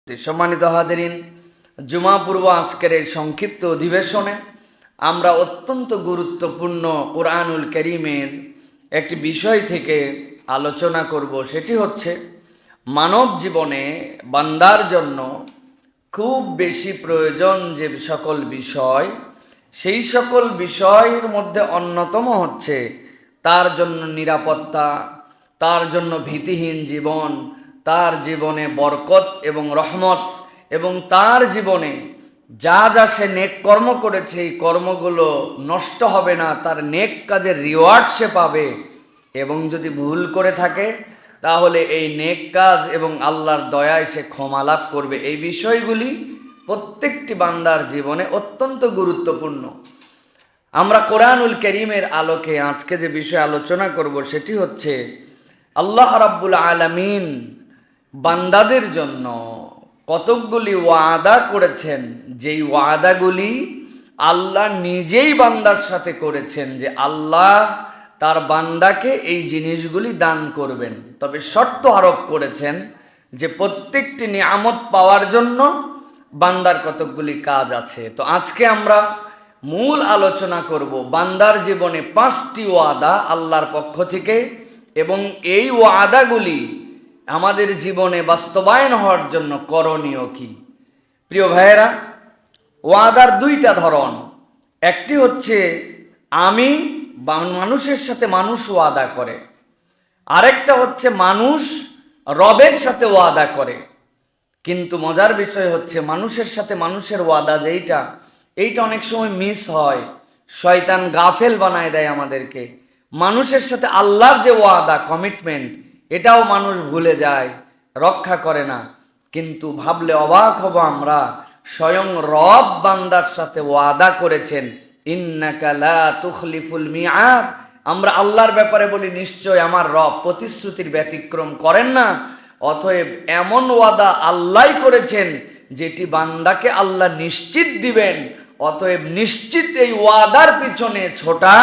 সম্মানিত হাজিরিন, জুমা পূর্ব আজকের এই সংক্ষিপ্ত অধিবেশনে আমরা অত্যন্ত গুরুত্বপূর্ণ কোরআনুল কারীমের একটি বিষয় থেকে আলোচনা করব। সেটি হচ্ছে মানব জীবনে বান্দার জন্য খুব বেশি প্রয়োজন যে সকল বিষয়, সেই সকল বিষয়ের মধ্যে অন্যতম হচ্ছে তার জন্য নিরাপত্তা, তার জন্য ভীতিহীন জীবন, তার জীবনে বরকত এবং রহমত, এবং তার জীবনে যা যা সে নেক কর্ম করেছে এই কর্মগুলো নষ্ট হবে না, তার নেক কাজের রিওয়ার্ড সে পাবে। এবং যদি ভুল করে থাকে তাহলে এই নেক কাজ এবং আল্লাহর দয়ায় সে ক্ষমা লাভ করবে। এই বিষয়গুলি প্রত্যেকটি বান্দার জীবনে অত্যন্ত গুরুত্বপূর্ণ। আমরা কোরআনুল কারীমের আলোকে আজকে যে বিষয় আলোচনা করব সেটি হচ্ছে আল্লাহ রাব্বুল আলামিন বান্দাদের জন্য কতকগুলি ওয়াদা করেছেন, যেই ওয়াদাগুলি আল্লাহ নিজেই বান্দার সাথে করেছেন যে আল্লাহ তার বান্দাকে এই জিনিসগুলি দান করবেন। তবে শর্ত আরোপ করেছেন যে প্রত্যেকটি নিয়ামত পাওয়ার জন্য বান্দার কতকগুলি কাজ আছে। তো আজকে আমরা মূল আলোচনা করব বান্দার জীবনে 5টি ওয়াদা আল্লাহর পক্ষ থেকে, এবং এই ওয়াদাগুলি আমাদের জীবনে বাস্তবায়ন হওয়ার জন্য করণীয় কি। প্রিয় ভাইয়েরা, ওয়াদার 2টা ধরন। একটি হচ্ছে আমি মানুষের সাথে মানুষ ওয়াদা করে, আরেকটা হচ্ছে মানুষ রবের সাথে ওয়াদা করে। কিন্তু মজার বিষয় হচ্ছে মানুষের সাথে মানুষের ওয়াদা এইটা অনেক সময় মিস হয়, শয়তান গাফেল বানায় দেয় আমাদেরকে। মানুষের সাথে আল্লাহর যে ওয়াদা, কমিটমেন্ট, এটাও মানুষ ভুলে যায়, রক্ষা করে না। কিন্তু ভাবলে অবাক হব আমরা, স্বয়ং রব বান্দার সাথে ওয়াদা করেছেন, ইন্নাকা লা তুখলিফুল মিআদ। আমরা আল্লাহর ব্যাপারে বলি নিশ্চয় আমার রব প্রতিশ্রুতির ব্যতিক্রম করেন না। অতএব এমন ওয়াদা আল্লাহই করেছেন যেটি বান্দাকে আল্লাহ নিশ্চিত দিবেন। অতএব নিশ্চিত এই ওয়াদার পিছনে ছোটা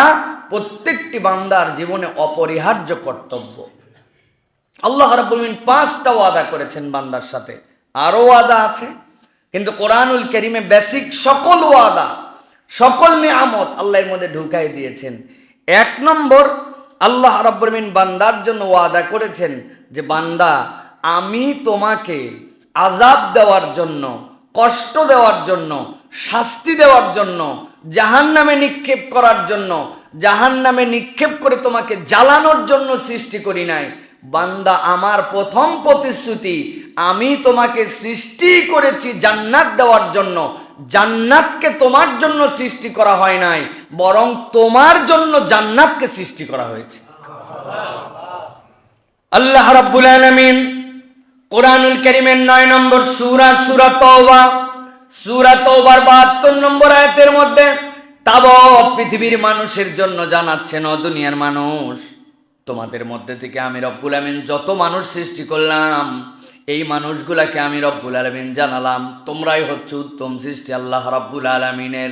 প্রত্যেকটি বান্দার জীবনে অপরিহার্য কর্তব্য। আল্লাহ রাব্বুল আলামিন 5টা ওয়াদা করেছেন বান্দার সাথে, আরো ওয়াদা আছে, কিন্তু কোরআনুল কারীমে বেসিক সকল ওয়াদা, সকল নিয়ামত আল্লাহ এর মধ্যে ঢুকাই দিয়েছেন। 1 নম্বর, আল্লাহ রাব্বুল আলামিন বান্দার জন্য ওয়াদা করেছেন যে বান্দা, আমি তোমাকে আযাব দেওয়ার জন্য, কষ্ট দেওয়ার জন্য, শাস্তি দেওয়ার জন্য, জাহান্নামে নিক্ষেপ করার জন্য, জাহান্নামে নিক্ষেপ করে তোমাকে জ্বালানোর জন্য সৃষ্টি করি নাই। বান্দা, আমার প্রথম প্রতিশ্রুতি, আমি তোমাকে সৃষ্টি করেছি জান্নাত দেওয়ার জন্য। জান্নাতকে তোমার জন্য সৃষ্টি করা হয় নাই, বরং তোমার জন্য জান্নাতকে সৃষ্টি করা হয়েছে। আল্লাহ রাব্বুল আলামিন কোরআনুল কারীমের 9 নম্বর সূরা, সূরা তওবার 72 নম্বর আয়াতের মধ্যে তাবৎ পৃথিবীর মানুষের জন্য জানাচ্ছেন, ও দুনিয়ার মানুষ, তোমাদের মধ্যে থেকে আমি রব্বুল আলামিন যত মানুষ সৃষ্টি করলাম, এই মানুষগুলাকে আমি রব্বুল আলামিন জানালাম তোমরাই হচ্ছে উত্তম সৃষ্টি আল্লাহ রাব্বুল আলামিনের।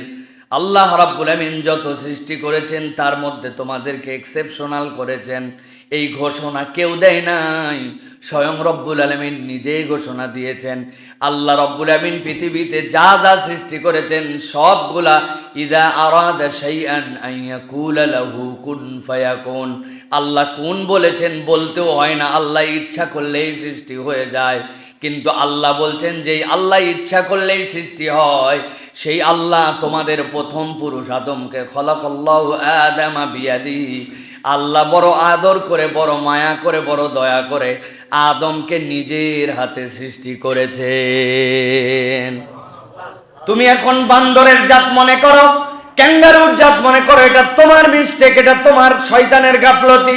আল্লাহ রাব্বুল আলামিন যত সৃষ্টি করেছেন তার মধ্যে তোমাদেরকে এক্সেপশনাল করেছেন। এই ঘোষণা কেউ দেয় নাই, স্বয়ং রব্বুল আলামিন নিজেই ঘোষণা দিয়েছেন। আল্লাহ রব্বুল আলামিন পৃথিবীতে যা যা সৃষ্টি করেছেন সবগুলা ইযা আরাদা শাইআন আন ইয়াকুলা লাহু কুন ফায়াকুন। আল্লাহ কুন বলেছেন, বলতেও হয় না, আল্লাহ ইচ্ছা করলেই সৃষ্টি হয়ে যায়। কিন্তু আল্লাহ বলছেন যেই আল্লাহ ইচ্ছা করলেই সৃষ্টি হয়, সেই আল্লাহ তোমাদের প্রথম পুরুষ আদমকে খলাকাল্লাহু আদামা বিয়াদিহি, আল্লাহ বড় আদর করে, বড় মায়া করে, বড় দয়া করে আদমকে নিজের হাতে সৃষ্টি করেছেন। তুমি এখন বান্দরের জাত মনে করো, ক্যাঙ্গারুর জাত মনে করো, এটা তোমার মিস্টেক, এটা তোমার শয়তানের গাফলতি।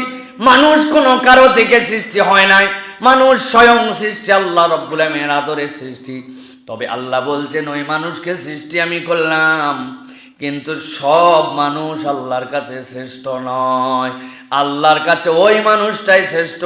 মানুষ কোনো কারো থেকে সৃষ্টি হয় নাই, মানুষ স্বয়ং সৃষ্টি আল্লাহ রাব্বুল আলামিনের আদরের সৃষ্টি। তবে আল্লাহ বলছেন ওই মানুষকে সৃষ্টি আমি করলাম, কিন্তু সব মানুষ আল্লাহর কাছে শ্রেষ্ঠ নয়। আল্লাহর কাছে ওই মানুষটাই শ্রেষ্ঠ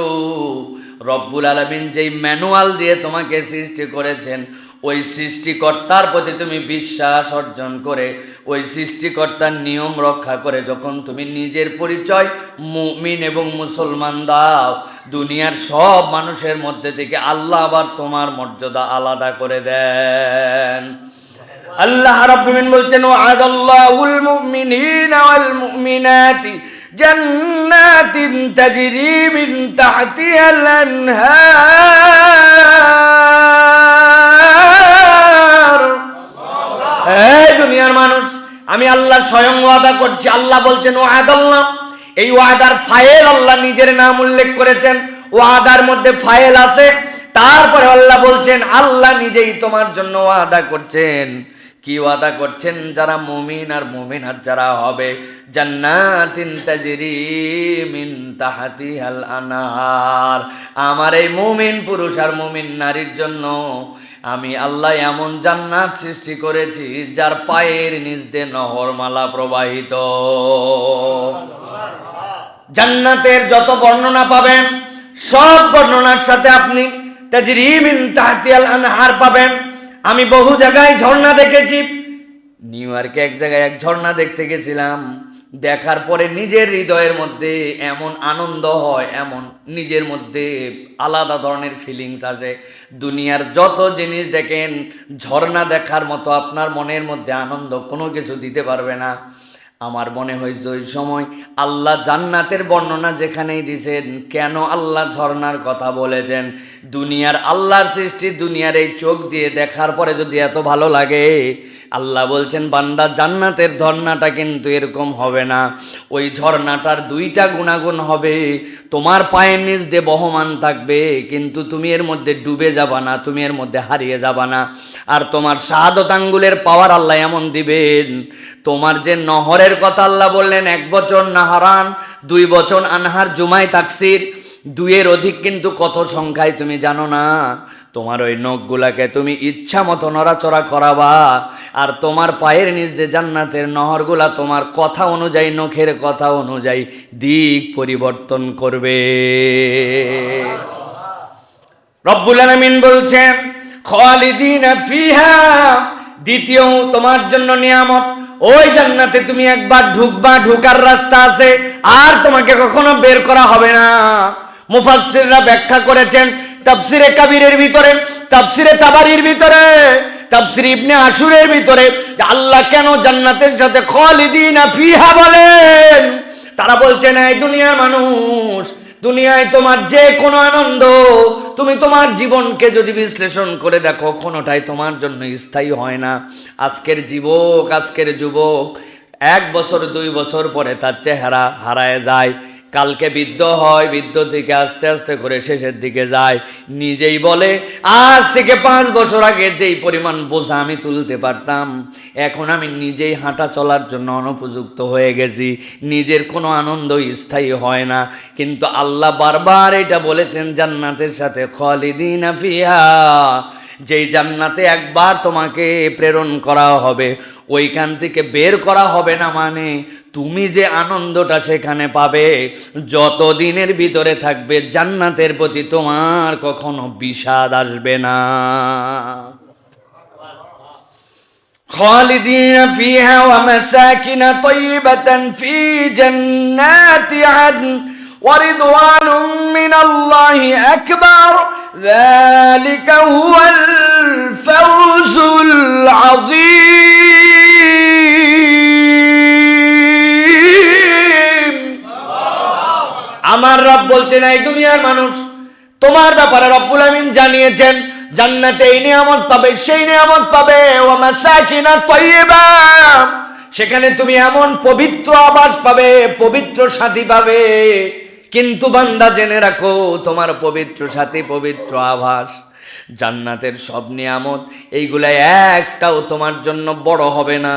রব্বুল আলামিন যেই ম্যানুয়াল দিয়ে তোমাকে সৃষ্টি করেছেন, ওই সৃষ্টিকর্তার প্রতি তুমি বিশ্বাস অর্জন করে, ওই সৃষ্টিকর্তার নিয়ম রক্ষা করে যখন তুমি নিজের পরিচয় মুমিন এবং মুসলমান দাও, দুনিয়ার সব মানুষের মধ্যে থেকে আল্লাহ আবার তোমার মর্যাদা আলাদা করে দেন। আল্লাহ রাব্বুল আলামিন বলছেন, ওয়া'আদাল্লাহুল মুমিনিনা ওয়াল মুমিনাতি জান্নাতিন তাজরি মিন তাহতিহাল আনহার। এই দুনিয়ার মানুষ, আমি আল্লাহ স্বয়ং ওয়াদা করছি। আল্লাহ বলছেন ওয়া'আদাল্লাহ, এই ওয়াদার ফাইল আল্লাহ নিজের নাম উল্লেখ করেছেন। ওয়াদার মধ্যে ফাইল আছে, তারপরে আল্লাহ বলছেন আল্লাহ নিজেই তোমার জন্য ওয়াদা করছেন। কি ওয়াদা করছেন? যারা মুমিন আর মুমিনাত যারা হবে, জান্নাতিন তাজরি মিন তাহতিহাল আনহার। আমার এই মুমিন পুরুষ আর মুমিন নারীর জন্য আমি আল্লাহ এমন জান্নাত সৃষ্টি করেছি যার পায়ের নিচ দিয়ে নহরমালা প্রবাহিত। জান্নাতের যত বর্ণনা পাবেন, সব বর্ণনার সাথে আপনি তাজরি মিন তাহতিহাল আনহার পাবেন। আমি বহু জায়গায় ঝর্ণা দেখেছি। নিউ ইয়র্কে এক জায়গায় এক ঝর্ণা দেখতে গেছিলাম। দেখার পরে নিজের হৃদয়ের মধ্যে এমন আনন্দ হয়, এমন নিজের মধ্যে আলাদা ধরনের ফিলিংস আসে। দুনিয়ার যত জিনিস দেখেন, ঝর্ণা দেখার মতো আপনার মনের মধ্যে আনন্দ কোনো কিছু দিতে পারবে না। আমার মনে হয়েছে ওই সময় আল্লাহ জান্নাতের বর্ণনা যেখানেই দিয়েছেন, কেন আল্লাহ ঝর্ণার কথা বলেছেন? দুনিয়ার আল্লাহর সৃষ্টি, দুনিয়ার এই চোখ দিয়ে দেখার পরে যদি এত ভালো লাগে, আল্লাহ বলছেন বান্দা জান্নাতের ঝর্ণাটা কিন্তু এরকম হবে না। ওই ঝর্ণাটার দুইটা গুণাগুণ হবে। তোমার পায়ের নিচ দিয়ে বহমান থাকবে, কিন্তু তুমি এর মধ্যে ডুবে যাবা না, তুমি এর মধ্যে হারিয়ে যাবা না। আর তোমার শাহাদত আঙ্গুলের পাওয়ার আল্লাহ এমন দিবেন, তোমার যে নহরের কথা আল্লাহ বললেন, 1 বছর নাহারান, 2 বছর আনহার, জুমাই তাকসির, 2-এর অধিক কিন্তু কত সংখ্যায় তুমি জানো না। তোমার ওই নখগুলাকে তুমি ইচ্ছা মতো নড়াচড়া করাবা, আর তোমার পায়ের নিচ দিয়ে জান্নাতের নহরগুলা তোমার কথা অনুযায়ী, নখের কথা অনুযায়ী দিক পরিবর্তন করবে। রব্বুল আলামিন বলছেন খালিদিনা ফিহা, দ্বিতীয় তোমার জন্য নিয়ামত, ওই জান্নাতে তুমি একবার ঢুকবা, ঢুকার রাস্তা আছে, আর তোমাকে কখনো বের করা হবে না। মুফাসসিররা ব্যাখ্যা করেছেন তাফসিরে কাবীরের ভিতরে, তাফসিরে তাবারির ভিতরে, তাফসিরে ইবনে আশুরের ভিতরে, যে আল্লাহ কেন জান্নাতের সাথে খালিদিনা ফিহা বলেন। তারা বলছেন এই দুনিয়ার মানুষ, দুনিয়ায় তোমার যে কোনো আনন্দ, তুমি তোমার জীবনকে যদি বিশ্লেষণ করে দেখো, কোনোটাই তোমার জন্য স্থায়ী হয় না। আজকের যুবক 1 বছর 2 বছর পরে তার চেহারা হারায় যায়, কালকে বৃদ্ধ হয়, বৃদ্ধ থেকে আস্তে আস্তে করে শেষের দিকে যায়। নিজেই বলে আজ থেকে 5 বছর আগে যেই পরিমাণ বোঝা আমি তুলতে পারতাম, এখন আমি নিজেই হাঁটা চলার জন্য অনুপযুক্ত হয়ে গেছি। নিজের কোনো আনন্দ স্থায়ী হয় না। কিন্তু আল্লাহ বারবার এটা বলেছেন জান্নাতের সাথে খালিদিনা ফিহা, যেই জান্নাতে একবার তোমাকে প্রেরণ করা হবে, ওইখান থেকে বের করা হবে না। মানে তুমি যে আনন্দটা সেখানে পাবে, যত দিনের ভিতরে থাকবে, জান্নাতের প্রতি তোমার কখনো বিষাদ আসবে না। খালিদিনা ফিহা ওয়া মাসাকিন তাইয়িবাতান ফি জান্নাতি আদন ওয়া রিদওয়ানুম মিনাল্লাহি আকবার, যালিকা হুয়াল ফাওজুল আযীম। আমার রব বলছেন এই দুনিয়ার মানুষ, তোমার ব্যাপারে রব্বুল আমিন জানিয়েছেন জান্নাতে এই নিয়ামত পাবে, সেই নিয়ামত পাবে। ওয়া মাসাকিন তাইয়িবা, সেখানে তুমি এমন পবিত্র আবাস পাবে, পবিত্র সাথী পাবে। কিন্তু বান্দা জেনে রাখো, তোমার পবিত্র সাথী, পবিত্র আবাস, জান্নাতের সব নিয়ামত, এইগুলা একটাও তোমার জন্য বড় হবে না।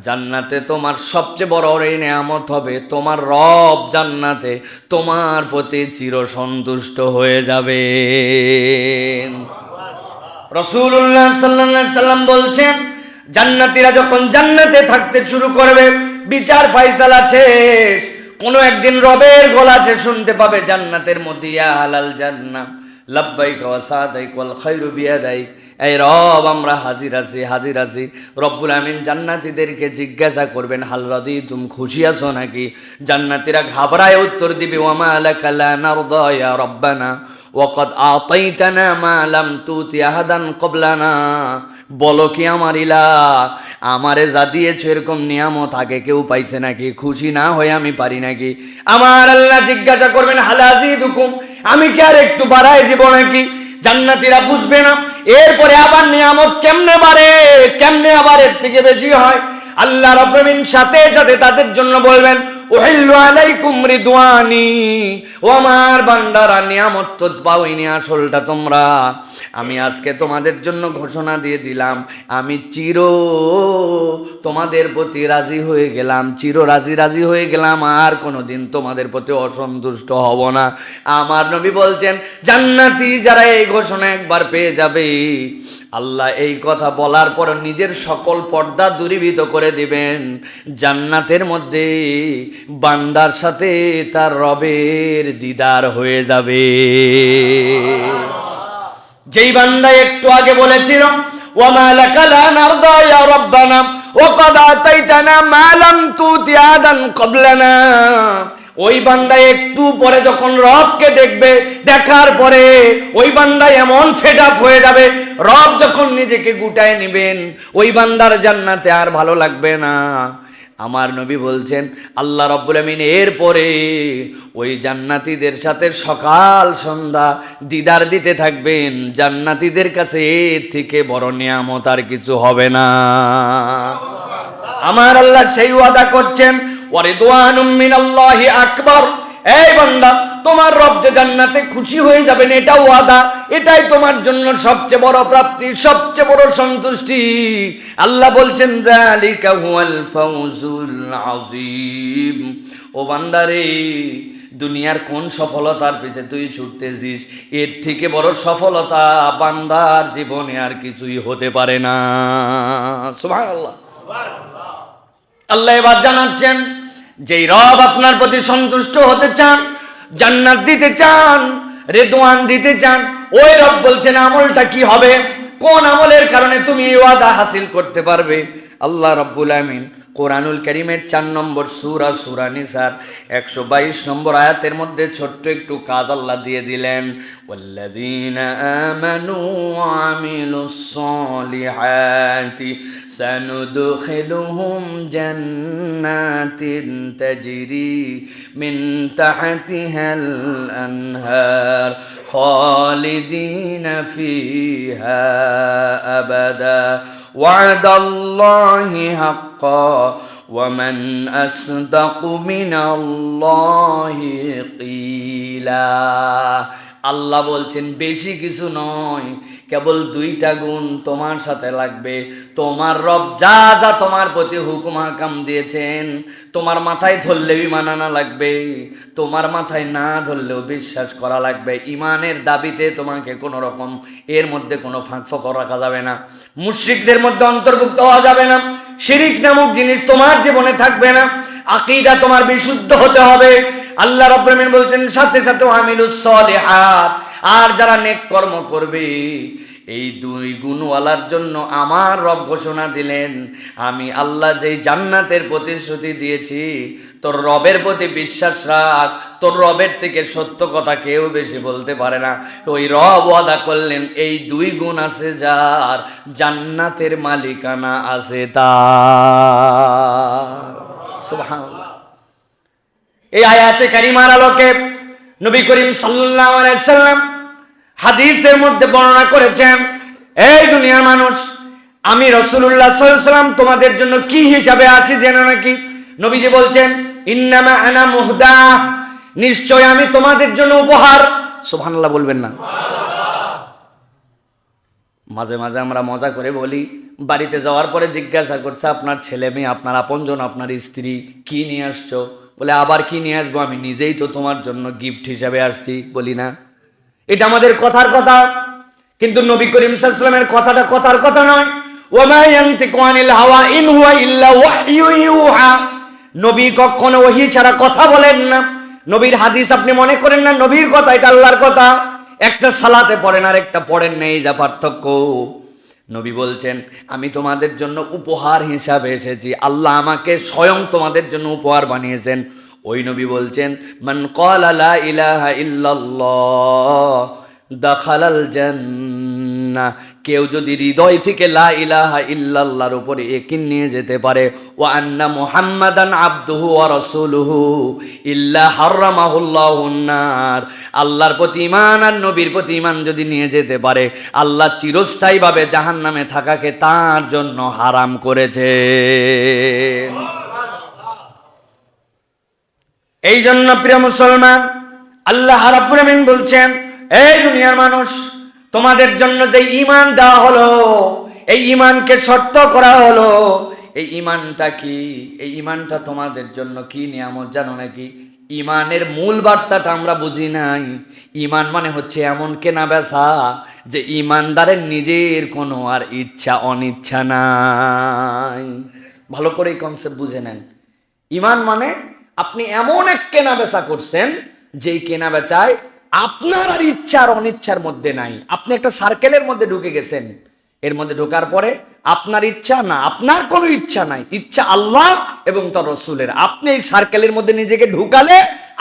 জান্নাতে তোমার সবচেয়ে বড় এই নিয়ামত হবে, তোমার রব জান্নাতে তোমার প্রতি চিরসন্তুষ্ট হয়ে যাবে। রাসূলুল্লাহ সাল্লাল্লাহু আলাইহি সাল্লাম বলছেন, জান্নাতীরা যখন জান্নাতে থাকতে শুরু করবে, বিচার ফায়সালা শেষ, কোনো একদিন রবের গলা সে শুনতে পাবে জান্নাতের মধ্যে, ইয়া হালাল জান্নাত লাব্বাইক ওয়া সাদাইক ওয়াল খায়রু বিয়াদাইক। এই রব আমরা হাজির আছি, হাজির আছি। রব্বুল আমিন জান্নাতীদেরকে জিজ্ঞাসা করবেন, হাল রাদিতুম, খুশি আছো নাকি? জান্নাতীরা ঘাবড়ায় উত্তর দিবে, ওয়া মা লাকা লা নারদা ইয়া রব্বানা ওয়াকাদ আতাইতানা মা লাম তুতি আহাদান ক্বাবলানা। বলো কি আমার ইলা, আমারে যা দিয়েছো এরকম নিয়ামত আগে কেউ পাইছে নাকি? খুশি না হয়ে আমি পারি নাকি? আমার আল্লাহ জিজ্ঞাসা করবেন, হাল আযীদুকুম, আমি কি আর একটু বাড়াই দিব নাকি? জান্নাতীরা বুঝবে না এরপরে আবার নিয়ামত কেমনে বাড়ে, কেমনে আবার এর থেকে বেশি হয়। আল্লাহ রাব্বুল আমিন সাথে সাথে তাদের জন্য বলবেন, উহিল্লু আলাইকুম রিদওয়ানি, ও আমার বান্দারা নিয়ামত তো পাওইনি, আসলটা তোমরা। আমি আজকে তোমাদের জন্য ঘোষণা দিয়ে দিলাম, আমি চির তোমাদের প্রতি রাজি হয়ে গেলাম, চির রাজি হয়ে গেলাম, আর কোনোদিন তোমাদের প্রতি অসন্তুষ্ট হব না। আমার নবী বলছেন, জান্নাতি যারা এই ঘোষণা একবার পেয়ে যাবে, আল্লাহ এই কথা বলার পর নিজের সকল পর্দা দূরীভূত করে দিবেন। জান্নাতের মধ্যে বান্দার সাথে তার রবের দিদার হয়ে যাবে। যেই বান্দা একটু আগে বলেছিল, ওয়া মা লাকা লা নারদা ইয়া রব্বানা ওয়া ক্বাদ আতাইতানা মা লাম তুতি আহাদান ক্বাবলানা, ওই বান্দা একটু পরে যখন রবকে দেখবে, দেখার পরে ওই বান্দা এমন ফেড আপ হয়ে যাবে, রব যখন নিজেকে গুটায় নেবেন, ওই বান্দার জান্নাতে আর ভালো লাগবে না। আমার নবী বলছেন, আল্লাহ রাব্বুল আমিন এরপরে ওই জান্নাতীদের সাথে সকাল সন্ধ্যা দিদার দিতে থাকবেন। জান্নাতীদের কাছে এর থেকে বড় নিয়ামত আর কিছু হবে না। আমার আল্লাহ সেই ওয়াদা করছেন, ওয়া রিদওয়ানুম মিনাল্লাহি আকবার। এই বান্দা, তোমার রব যে জান্নাতে খুশি হয়ে যাবেন, এটা ওয়াদা, এটাই তোমার জন্য সবচেয়ে বড় প্রাপ্তি, সবচেয়ে বড় সন্তুষ্টি। আল্লাহ বলছেন, যালিকা হুয়াল ফাউজুল আযীম। ও বান্দারে, দুনিয়ার কোন সফলতার পিছে তুই ছুটতেছিস, এর থেকে বড় সফলতা বান্দার জীবনে আর কিছুই হতে পারে না। সুবহানাল্লাহ। আল্লাহ এবার জানাচ্ছেন, যেই রব আপনার প্রতি সন্তুষ্ট হতে চান, জান্নাত দিতে চান, রিদওয়ান দিতে চান, ওই রব বলছেন আমলটা কি হবে, কোন আমলের কারণে তুমি এই ওয়াদা হাসিল করতে পারবে। আল্লাহ রাব্বুল আমিন কোরআনুল কারীমের 4 নম্বর সূরা, সূরা নিসার 122 নম্বর আয়াতের মধ্যে ছোট্ট একটু কাজ আল্লাহ দিয়ে দিলেন, ওয়াল্লাযীনা আমানু ওয়া আমিলুস সলিহাতি সানুদখিলুহুম জান্নাতিন তাজরি মিন তাহতিহাল আনহার খালিদিনা ফিহা আবাদা ওয়াদাল্লাহি হাক্কা ওয়া মান আসদাকু মিনাল্লাহি কিলা। আল্লাহ বলছেন বেশি কিছু নয়, কেবল 2টা গুণ তোমার সাথে লাগবে। তোমার রব যা যা তোমার প্রতি হুকুম হাকাম দিয়েছেন, তোমার মাথায় ধরলেও ঈমান আনা লাগবে, তোমার মাথায় না ধরলেও বিশ্বাস করা লাগবে। ঈমানের দাবিতে তোমাকে কোনো রকম এর মধ্যে কোনো ফাঁক ফোকর রাখা যাবে না, মুশরিকদের মধ্যে অন্তর্ভুক্ত হওয়া যাবে না, শিরিক নামক জিনিস তোমার জীবনে থাকবে না, আকীদা তোমার বিশুদ্ধ হতে হবে। আল্লাহ রাব্বুল আমিন বলছেন, সাথে সাথে আমিলুস সলিহাত, আর যারা নেক কর্ম করবে, এই 2 গুণওয়ালার জন্য আমার রব ঘোষণা দিলেন, আমি আল্লাহ যেই জান্নাতের প্রতিশ্রুতি দিয়েছি, তোর রবের প্রতি বিশ্বাস রাখ, তোর রবের থেকে সত্য কথা কেউ বেশি বলতে পারে না। ওই রব ওয়াদা করলেন, এই 2 গুণ আছে যার, জান্নাতের মালিকানা আছে তার। সুবহানাল্লাহ। এই আয়াতে কারিমার আলোকে নবী করিম সাল্লাল্লাহু আলাইহি সাল্লাম হাদিসের মধ্যে বর্ণনা করেছেন, এই দুনিয়ার মানুষ, আমি রাসূলুল্লাহ সাল্লাল্লাহু আলাইহি সাল্লাম তোমাদের জন্য কি হিসাবে আছি জেনো নাকি? নবীজি বলছেন, ইন্নামা আনা মুহদা, নিশ্চয় আমি তোমাদের জন্য উপহার। সুবহানাল্লাহ বলবেন না? মাঝে মাঝে আমরা মজা করে বলি, বাড়িতে যাওয়ার পরে জিজ্ঞাসা করছে, আপনার ছেলে মেয়ে, আপনার আপনজন, আপনার স্ত্রী কি নিয়ে আসছো? বলে, আবার কি নিয়ে আসবো, আমি নিজেই তো তোমার জন্য গিফট হিসাবে আসছি। বলি না? এটা আমাদের কথার কথা, কিন্তু নবী করিম সাল্লাল্লাহু আলাইহি ওয়াসাল্লামের কথাটা কথার কথা নয়। ওয়া মা ইয়ানতিকু আনিল হাওয়া ইন হুয়া ইল্লা ওয়াহয়ু ইউহা। নবী কখনো ওহী ছাড়া কথা বলেন না। নবীর হাদিস আপনি মনে করেন না নবীর কথা, এটা আল্লাহর কথা। একটা সালাতে পড়েন আর একটা পড়েন না, এই যা পার্থক্য। নবী বলছেন আমি তোমাদের জন্য উপহার হিসাবে এসেছি, আল্লাহ আমাকে স্বয়ং তোমাদের জন্য উপহার বানিয়েছেন। ওই নবী বলছেন মান ক্বালা লা ইলাহা ইল্লাল্লাহ দাখালাল জান্নাহ, কেউ যদি হৃদয় থেকে লা ইলাহা ইল্লাল্লাহর উপরে ইয়াকিন নিয়ে যেতে পারে, ওয়া আন্না মুহাম্মাদান আবদুহু ওয়া রাসূলুহু ইল্লা হারামাহুল্লাহুন নার, আল্লাহর প্রতি ঈমান আর নবীর প্রতি ঈমান যদি নিয়ে যেতে পারে, আল্লাহ চিরস্থায়ীভাবে জাহান্নামে থাকাকে তার জন্য হারাম করেছে। এই জন্য প্রিয় মুসলমান, আল্লাহ রাব্বুল আমিন বলছেন এই দুনিয়ার মানুষ, তোমাদের জন্য যে ঈমান দেওয়া হলো, এই ঈমানকে শর্ত করা হলো, এই ঈমানটা কি? এই ঈমানটা তোমাদের জন্য কি নিয়ামত জানো নাকি? ঈমানের মূল বার্তাটা আমরা বুঝি নাই। ঈমান মানে হচ্ছে এমন কেনা বেচা যে ঈমানদারের নিজের কোনো আর ইচ্ছা অনিচ্ছা নাই। ভালো করে এই কনসেপ্ট বুঝে নেন। ঈমান মানে আপনি এমন এক কেনা বেচা করছেন যেই কেনা বেচায় আপনার আর ইচ্ছা আর অনিচ্ছার মধ্যে নাই। আপনি একটা সার্কেলের মধ্যে ঢুকে গেছেন, এর মধ্যে ঢোকার পরে আপনার ইচ্ছা না, আপনার কোনো ইচ্ছা নাই, ইচ্ছা আল্লাহ এবং তার রাসূলের। আপনি এই সার্কেলের মধ্যে নিজেকে ঢুকালে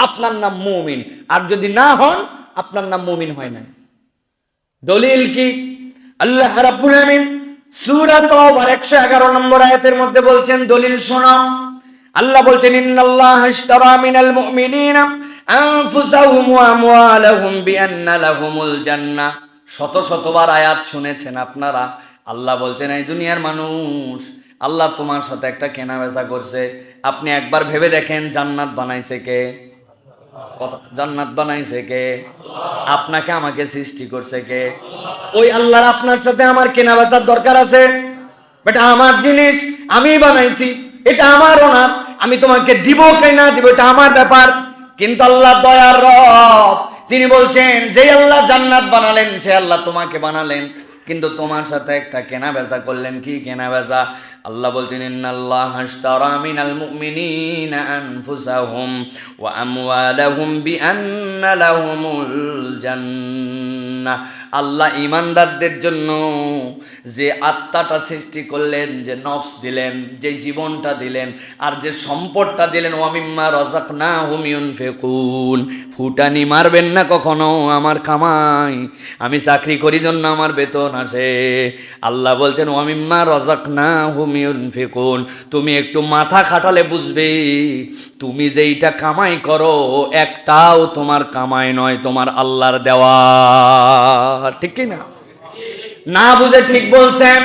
আপনার নাম মুমিন, আর যদি না হন আপনার নাম মুমিন হয় না। দলিল কি? আল্লাহ রাব্বুল আমিন সূরা তাওবার 111 নম্বর আয়াতের মধ্যে বলছেন, দলিল শোনো। আল্লাহ বলছেন ইন্নাল্লাহা ইশতারা মিনাল মুমিনিনা আনফুসাহুম ওয়া আমওয়ালাহুম বিআন্না লাহুমুল জান্নাহ। শত শতবার আয়াত শুনেছেন আপনারা। আল্লাহ বলছেন এই দুনিয়ার মানুষ, আল্লাহ তোমার সাথে একটা কেনা বেচা করছে। আপনি একবার ভেবে দেখেন জান্নাত বানাইছে কে? জান্নাত বানাইছে কে? আপনাকে আমাকে সৃষ্টি করছে কে? ওই আল্লাহর আপনার সাথে আমার কেনা বেচার দরকার আছে? এটা আমার জিনিস, আমি বানাইছি, এটা আমার ওনার, আমি তোমাকে দিব কে না দিব এটা আমার ব্যাপার। কিন্তু আল্লাহ দয়ার রব, তিনি বলছেন যে আল্লাহ জান্নাত বানালেন সে আল্লাহ তোমাকে বানালেন, কিন্তু তোমার সাথে একটা কেনা বেচা করলেন। কি কেনা বেচা? আল্লাহ বলছেন ইন্নাল্লাহা ইশতারা মিনাল মুমিনিনা আনফুসাহুম ওয়া আমওয়ালাহুম বিআন্না লাহুমুল জান্নাহ। আল্লাহ ঈমানদারদের জন্য যে আত্মাটা সৃষ্টি করলেন, যে নফস দিলেন, যে জীবনটা দিলেন, আর যে সম্পদটা দিলেন, ওয়া মিম্মা রাযাকনাহুম ইউনফিকুন। ফুটানি মারবেন না কখনো আমার কামাই, আমি চাকরি করি জন্য আমার বেতন আসে। আল্লাহ বলছেন ওয়া মিম্মা রাযাকনাহুম ইউনফিকুন। তুমি একটু মাথা খাটালে বুঝবে, তুমি যেইটা কামাই করো একটাও তোমার কামাই নয়, তোমার আল্লাহর দেওয়া। ঠিক কি না? না বুঝে ঠিক বলছেন।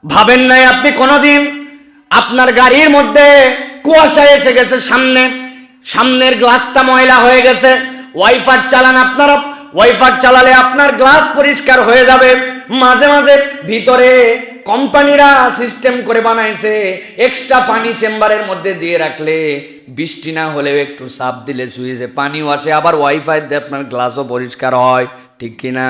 ভাবেন নাই আপনি কোনোদিন আপনার গাড়ির মধ্যে কুয়াশা এসে গেছে, সামনের গ্লাসটা ময়লা হয়ে গেছে, ওয়াইপার চালান আপনারা, ওয়াইপার চালালে আপনার গ্লাস পরিষ্কার হয়ে যাবে। মাঝে মাঝে ভিতরে কোম্পানিরা সিস্টেম করে বানাইছে, এক্সট্রা পানি চেম্বারের মধ্যে দিয়ে রাখলে বৃষ্টি না হলেও একটু চাপ দিলে সুইচে পানিও আসে, আবার ওয়াইফাই দিয়ে আপনার গ্লাসও পরিষ্কার হয়। ঠিক কিনা?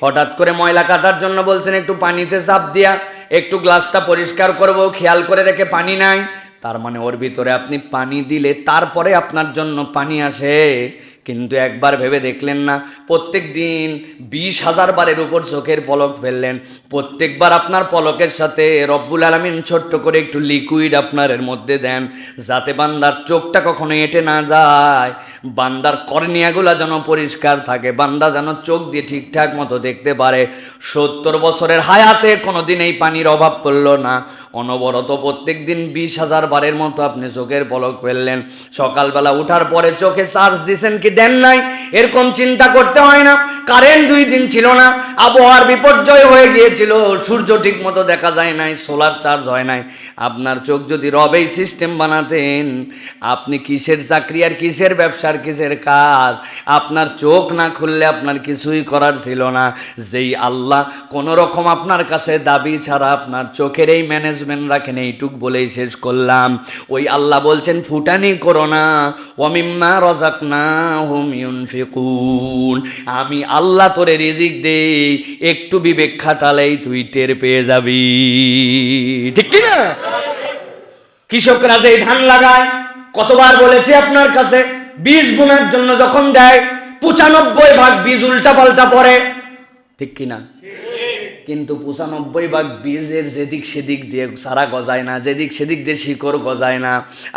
হঠাৎ করে ময়লা কাটার জন্য বলছেন একটু পানিতে চাপ দিয়া একটু গ্লাসটা পরিষ্কার করব, খেয়াল করে দেখে পানি নাই, তার মানে ওর ভিতরে আপনি পানি দিলে তারপরে আপনার জন্য পানি আসে। কিন্তু একবার ভেবে দেখলেন না, প্রত্যেক দিন 20,000 বারের উপর চোখের পলক ফেললেন, প্রত্যেকবার আপনার পলকের সাথে রব্বুল আলামিন ছোট্ট করে একটু লিকুইড আপনার এর মধ্যে দেন, যাতে বান্দার চোখটা কখনো এঁটে না যায়, বান্দার কর্নিয়াগুলা যেন পরিষ্কার থাকে, বান্দা যেন চোখ দিয়ে ঠিকঠাক মতো দেখতে পারে। 70 বছরের হায়াতে কোনোদিন এই পানির অভাব পড়ল না। অনবরত প্রত্যেক দিন 20,000 বারের মতো আপনি চোখের পলক ফেললেন। সকালবেলা উঠার পরে চোখে চার্জ দিছেন কি দেন নাই, এরকম চিন্তা করতে হয় না। কারেন্ট 2 দিন ছিল না, আবহাওয়ার বিপর্যয় হয়ে গিয়েছিল, সূর্য ঠিক মতো দেখা যায় নাই, সোলার চার্জ হয় নাই। আপনার চোখ যদি রবেই সিস্টেম বানাতেন, আপনি কিসের চাকরি আর কিসের ব্যবসার কিসের কাজ? আপনার চোখ না খুললে আপনার কিছুই করার ছিল না। যেই আল্লাহ কোনো রকম আপনার কাছে দাবি ছাড়া আপনার চোখের এই ম্যানেজমেন্ট রাখেন, এইটুক বলেই শেষ করলাম। ওই আল্লাহ বলছেন ফুটানি করো না, ওয়া মিম্মা রাযাকনাহুম ইউনফিকুন। আমি আল্লাহ তোরে রিজিক দেই, একটু বিবেক খাটালেই তুই টের পেয়ে যাবি। ঠিক কি না? কৃষকরা যে ধান লাগায়, কতবার বলেছি আপনার কাছে, বীজ বোনার জন্য যখন দেয় 95 ভাগ বীজ উল্টা পাল্টা পড়ে, ঠিক কিনা? কিন্তু 95 ভাগ বীজের যেদিক সেদিক দিয়ে সারা গজায় না, যেদিক সেদিক দিয়ে শিকড় গজায় না।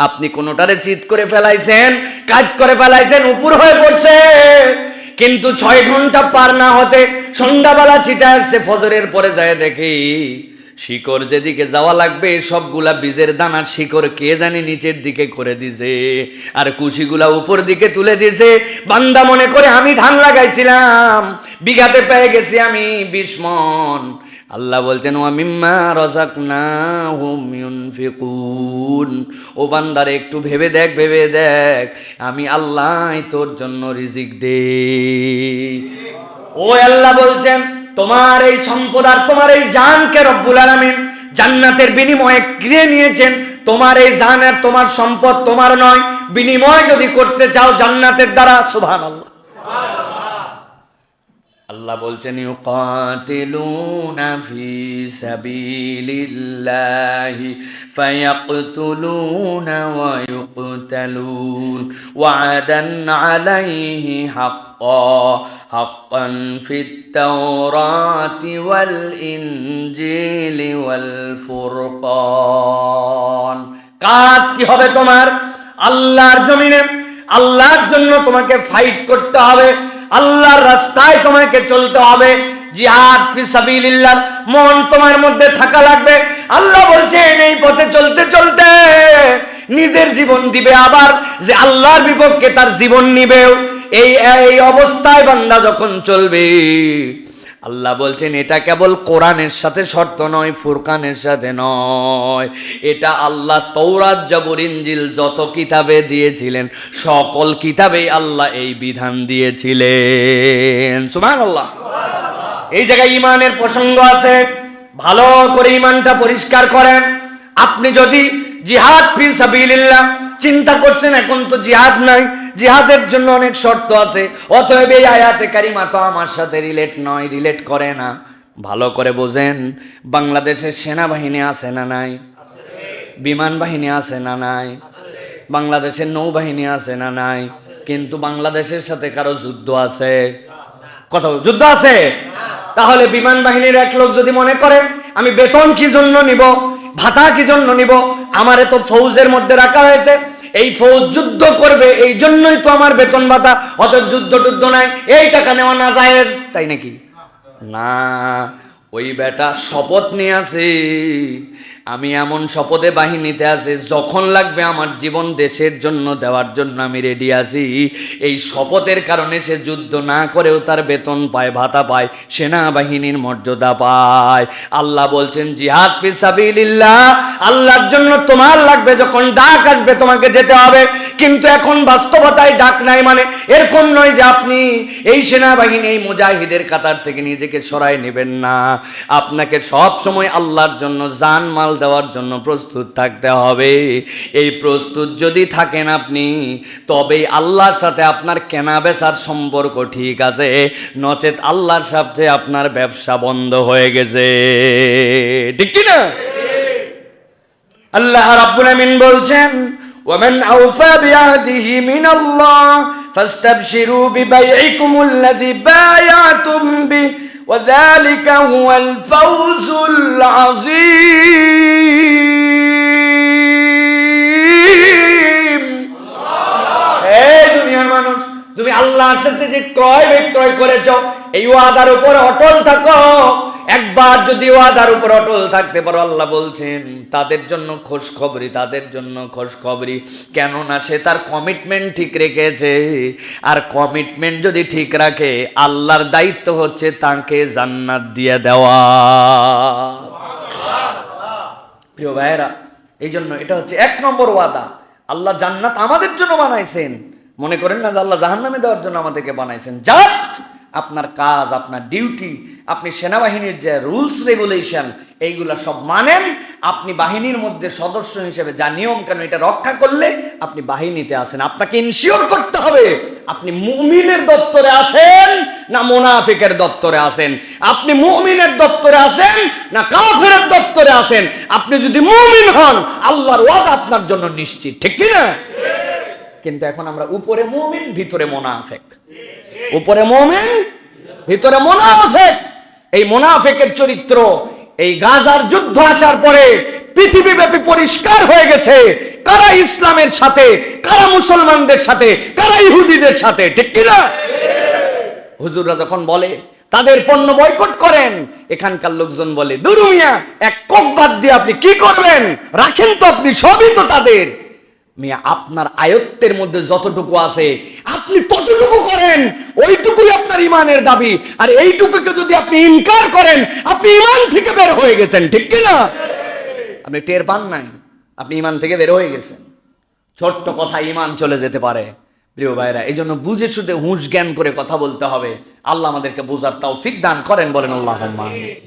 আপনি কোনোটারে চিৎ করে ফেলাইছেন, কাজ করে ফেলাইছেন, উপর হয়ে পড়ছে, কিন্তু 6 ঘন্টা পার না হতে সন্ধ্যাবেলা ছিটা আসছে, ফজরের পরে যায় দেখি শিকড় যেদিকে যাওয়া লাগবে সবগুলা বীজের দানার শিকড় কে জানি নিচের দিকে করে দিছে, আর কুশিগুলা উপর দিকে তুলে দিছে। বান্দা মনে করে আমি ধান লাগাইছিলাম, বিঘাতে পেয়ে গেছি আমি 20 মণ। আল্লাহ বলছেন ওয়া মিম্মা রাযাকনাহুম ইউনফিকুন। ও বান্দারে একটু ভেবে দেখ, ভেবে দেখ, আমি আল্লাহ তোর জন্য রিজিক দেই। ও আল্লাহ বলছেন তোমার এই সম্পদ আর তোমার এই জানকে রব্বুল আলামিন জান্নাতের বিনিময়ে কিনে নিয়েছেন। তোমার এই জান আর তোমার সম্পদ তোমার নয়, বিনিময় যদি করতে চাও জান্নাতের দ্বারা, সুবহানাল্লাহ। আল্লাহ বলছেন ইউকাতিলুনা ফি সাবিলিল্লাহি ফায়াকতুলুনা ওয়া ইউকতালুন ওয়া'দান আলাইহি হাক্কান ফিত তাওরাতি ওয়াল ইনজিলি ওয়াল ফুরকান। কাজ কি হবে তোমার? আল্লাহর জমিনে আল্লাহর জন্য তোমাকে ফাইট করতে হবে, আল্লাহর রাস্তায় তোমাকে চলতে হবে। জিহাদ ফি সাবিলিল্লাহ মন তোমার মধ্যে থাকা লাগবে। আল্লাহ বলছেন এই পথে চলতে চলতে নিজের জীবন দিবে, আবার যে আল্লাহর বিপক্ষে তার জীবন নিবেও। এই অবস্থায় বান্দা যখন চলবে, আল্লাহ বলছেন এটা কেবল কোরআনের সাথে শর্ত নয়, ফুরকানের সাথে নয়, এটা আল্লাহ তৌরাত জবুর ইনজিল যত কিতাবে দিয়েছিলেন সকল কিতাবেই আল্লাহ এই বিধান দিয়েছিলেন। সুবহানাল্লাহ। এই জায়গায় ইমানের প্রসঙ্গ আছে, ভালো করে ইমানটা পরিষ্কার করেন। আপনি যদি জিহাদ ফি সাবিলিল্লাহ চিন্তা করছেন এখন তো জিহাদ নাই, জিহাদের জন্য অনেক শর্ত আছে, অতএব এই আয়াতে কারিমা তো আমার সাথে রিলেট নয়, রিলেট করে না। ভালো করে বোঝেন, বাংলাদেশের সেনাবাহিনী আছে না নাই? বিমান বাহিনী আছে না নাই? বাংলাদেশের নৌবাহিনী আছে না নাই? কিন্তু বাংলাদেশের সাথে কারো যুদ্ধ আছে? কথা যুদ্ধ আছে? তাহলে বিমান বাহিনীর এক লোক যদি মনে করে আমি বেতন কি জন্য নিব, ভাতা কি জন্য নিব, আমারে তো ফৌজের মধ্যে রাখা হয়েছে, এই ফৌজ যুদ্ধ করবে এই জন্যই তো আমার বেতন ভাতা, অতএব যুদ্ধ টুদ্ধ নাই, এই টাকা নেওয়া না জায়েজ, তাই নাকি? না, ওই বেটা শপথ নিয়ে আছে, আমি এমন শপথে বাহিনীতে আছে যখন লাগবে আমার জীবন দেশের জন্য দেওয়ার জন্য আমি রেডি আছি। এই শপথের কারণে সে যুদ্ধ না করেও তার বেতন পায়, ভাতা পায়, সেনাবাহিনীর মর্যাদা পায়। আল্লাহ বলছেন জিহাদ ফি সাবিলিল্লাহ, আল্লাহর জন্য তোমার লাগবে, যখন ডাক আসবে তোমাকে যেতে হবে। কিন্তু এখন বাস্তবতায় ডাক নাই, মানে এরকম নয় যে আপনি এই সেনাবাহিনী এই মুজাহিদের কাতার থেকে নিজেকে সরাই নেবেন না। আপনাকে সব সময় আল্লাহর জন্য জান মাল দেওয়ার জন্য প্রস্তুত থাকতে হবে। এই প্রস্তুত যদি থাকেন আপনি, তবেই আল্লাহর সাথে আপনার কেনা বেচার সম্পর্ক ঠিক আছে, নচেত আল্লাহর সাথে আপনার ব্যবসা বন্ধ হয়ে গেছে, ঠিক কি না? আল্লাহ রাব্বুল আমিন বলছেন ওয়ামান আওফা বিআহদিহি মিনাল্লাহ ফাস্তাবশিরু বিবাইইকুমুল্লাযী বায়াতুম বিহি وذلك هو الفوز العظيم। এই দুনিয়ার মানুষ, তুমি আল্লাহর সাথে যে ক্রয় বিক্রয় করেছো এই ওয়াদার উপর অটল থাকো। একবার যদি ওয়াদার উপর অটল থাকতে পারো, আল্লাহ বলছেন তাদের জন্য খুশখবরি, তাদের জন্য খুশখবরি, কেননা সে তার কমিটমেন্ট ঠিক রেখেছে। আর কমিটমেন্ট যদি ঠিক রাখে, আল্লাহর দায়িত্ব হচ্ছে তাকে জান্নাত দিয়ে দেওয়া। প্রিয় ভাইয়েরা, এই জন্য এটা হচ্ছে 1 নম্বর ওয়াদা। আল্লাহ জান্নাত আমাদের জন্য বানাইছেন, মনে করেন না যে আল্লাহ জাহান্নামে দেওয়ার জন্য আমাদেরকে বানাইছেন। জাস্ট আপনার কাজ, আপনার ডিউটি, আপনি সেনাবাহিনীর যে রুলস রেগুলেশন এইগুলা সব মানেন। আপনি বাহিনীর মধ্যে সদস্য হিসেবে যা নিয়ম কানুন এটা রক্ষা করলে আপনি বাহিনীতে আছেন। আপনাকে ইনশিওর করতে হবে আপনি মুমিনের দপ্তরে আছেন না মুনাফিকের দপ্তরে আছেন, আপনি মুমিনের দপ্তরে আছেন না কাফেরের দপ্তরে আছেন। আপনি যদি মুমিন হন আল্লাহর ওয়াদা আপনার জন্য নিশ্চিত, ঠিক কি না? কিন্তু এখন আমরা উপরে মুমিন ভিতরে মুনাফিক, উপরে মুমিন ভিতরে মুনাফিক। এই মুনাফিকের চরিত্র এই গাজার যুদ্ধ আসার পরে পৃথিবীব্যাপী পরিষ্কার হয়ে গেছে কারা ইসলামের সাথে, কারা মুসলমানদের সাথে, কারা ইহুদিদের সাথে, ঠিক কি না? হুজুররা যখন বলে তাদের পণ্য বয়কট করেন, এখানকার লোকজন বলে দুরুমিয়া এক কোপ বাদ দিয়ে আপনি কি করবেন, রাখেন তো আপনি, সবই তো তাদের। মিয়া আপনার আয়ত্তের মধ্যে যতটুকু আছে আপনি ততটুকু করেন, ওইটুকুই আপনার ইমানের দাবি। আর এইটুকুকে যদি আপনি ইনকার করেন আপনি ইমান থেকে বের হয়ে গেছেন, ঠিক কি না? আপনি টের পান নাই আপনি ইমান থেকে বের হয়ে গেছেন। ছোট্ট কথা ইমান চলে যেতে পারে প্রিয় ভাইরা। এই জন্য বুঝে শুধু হুঁশ জ্ঞান করে কথা বলতে হবে। আল্লাহ আমাদেরকে বোঝার তৌফিক দান করেন, বলেন আল্লাহুম্মা আমিন।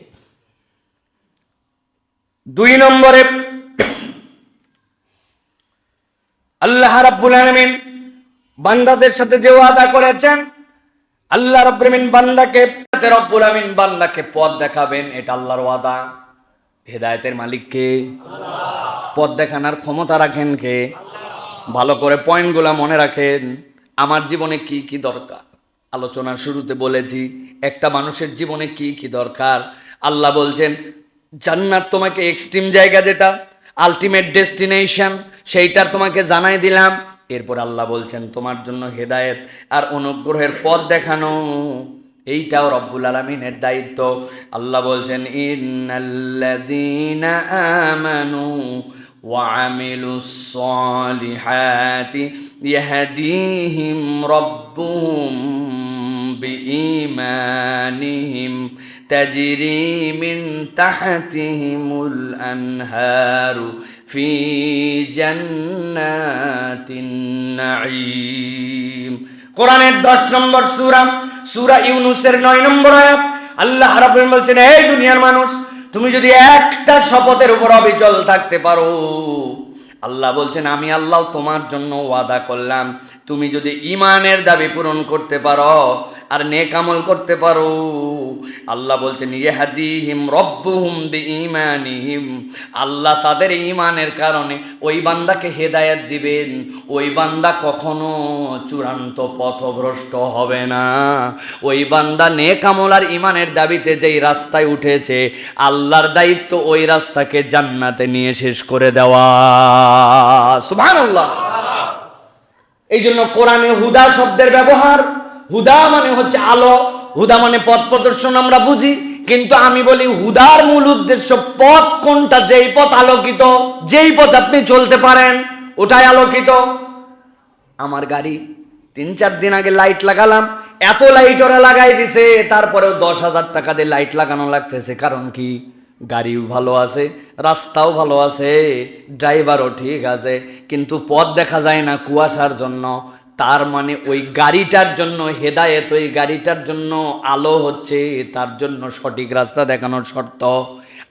2 নম্বরে আল্লাহ রাব্বুল আলামিন বান্দাদের সাথে যে ওয়াদা করেছেন, আল্লাহ রাব্বুল আলামিন বান্দাকে পথ দেখাবেন, এটা আল্লাহর ওয়াদা। হেদায়েতের মালিক কে? আল্লাহ। পথ দেখানোর ক্ষমতা রাখেন কে? ভালো করে পয়েন্টগুলো মনে রাখেন। আমার জীবনে কি কি দরকার, আলোচনার শুরুতে বলেছি একটা মানুষের জীবনে কি কি দরকার। আল্লাহ বলছেন জান্নাত তোমাকে এক্সট্রিম জায়গা, যেটা আলটিমেট ডেস্টিনেশন, সেইটার তোমাকে জানাই দিলাম। এরপর আল্লাহ বলছেন তোমার জন্য হেদায়েত আর অনুগ্রহের পথ দেখানো, এইটাও রব্বুল আলামিনের দায়িত্ব। আল্লাহ বলছেন ইন্নাল্লাযীনা আমানু ওয়া আমিলুস সালিহাতি ইয়াহদিহিম রাব্বুহুম বিঈমানিহিম তাজরি মিন তাহতিহিমুল আনহারু ফি জান্নাতিন নাঈম। কোরআনের 10 নম্বর সূরা, সূরা ইউনূসের 9 নম্বর আয়াত। আল্লাহ রাব্বুল আলামিন বলছেন এই দুনিয়ার মানুষ, তুমি যদি একটা শপথের উপর অবিচল থাকতে পারো, আল্লাহ বলছেন আমি আল্লাহ তোমার জন্য ওয়াদা করলাম, তুমি যদি ঈমানের দাবি পূরণ করতে পারো আর নেক আমল করতে পারো, আল্লাহ বলছেন ইয়াহদিহিম রাব্বুহুম বিঈমানিহিম, আল্লাহ তাদের ঈমানের কারণে ওই বান্দাকে হেদায়েত দিবেন। ওই বান্দা কখনো চূড়ান্ত পথভ্রষ্ট হবে না। ওই বান্দা নেক আমল আর ঈমানের দাবিতে যেই রাস্তায় উঠেছে, আল্লাহর দায়িত্ব ওই রাস্তাকে জান্নাতে নিয়ে শেষ করে দেওয়া। সুবহানাল্লাহ। এই জন্য কোরআনে হুদা শব্দের ব্যবহার, হুদা মানে হচ্ছে আলো, হুদা মানে পথ প্রদর্শন আমরা বুঝি, কিন্তু আমি বলি হুদার মূল উদ্দেশ্য পথ কোনটা, যেই পথ আলোকিত, যেই পথ আপনি চলতে পারেন ওটাই আলোকিত। আমার গাড়ি 3-4 দিন আগে লাইট লাগালাম, এত লাইট ওরা লাগাই দিছে, তারপরেও 10,000 টাকা দিয়ে লাইট লাগানো লাগতেছে। কারণ কি? গাড়িও ভালো আছে, রাস্তাও ভালো আছে, ড্রাইভারও ঠিক আছে, কিন্তু পথ দেখা যায় না কুয়াশার জন্য। তার মানে ওই গাড়িটার জন্য হেদায়েত, ওই গাড়িটার জন্য আলো হচ্ছে, তার জন্য সঠিক রাস্তা দেখানোর শর্ত।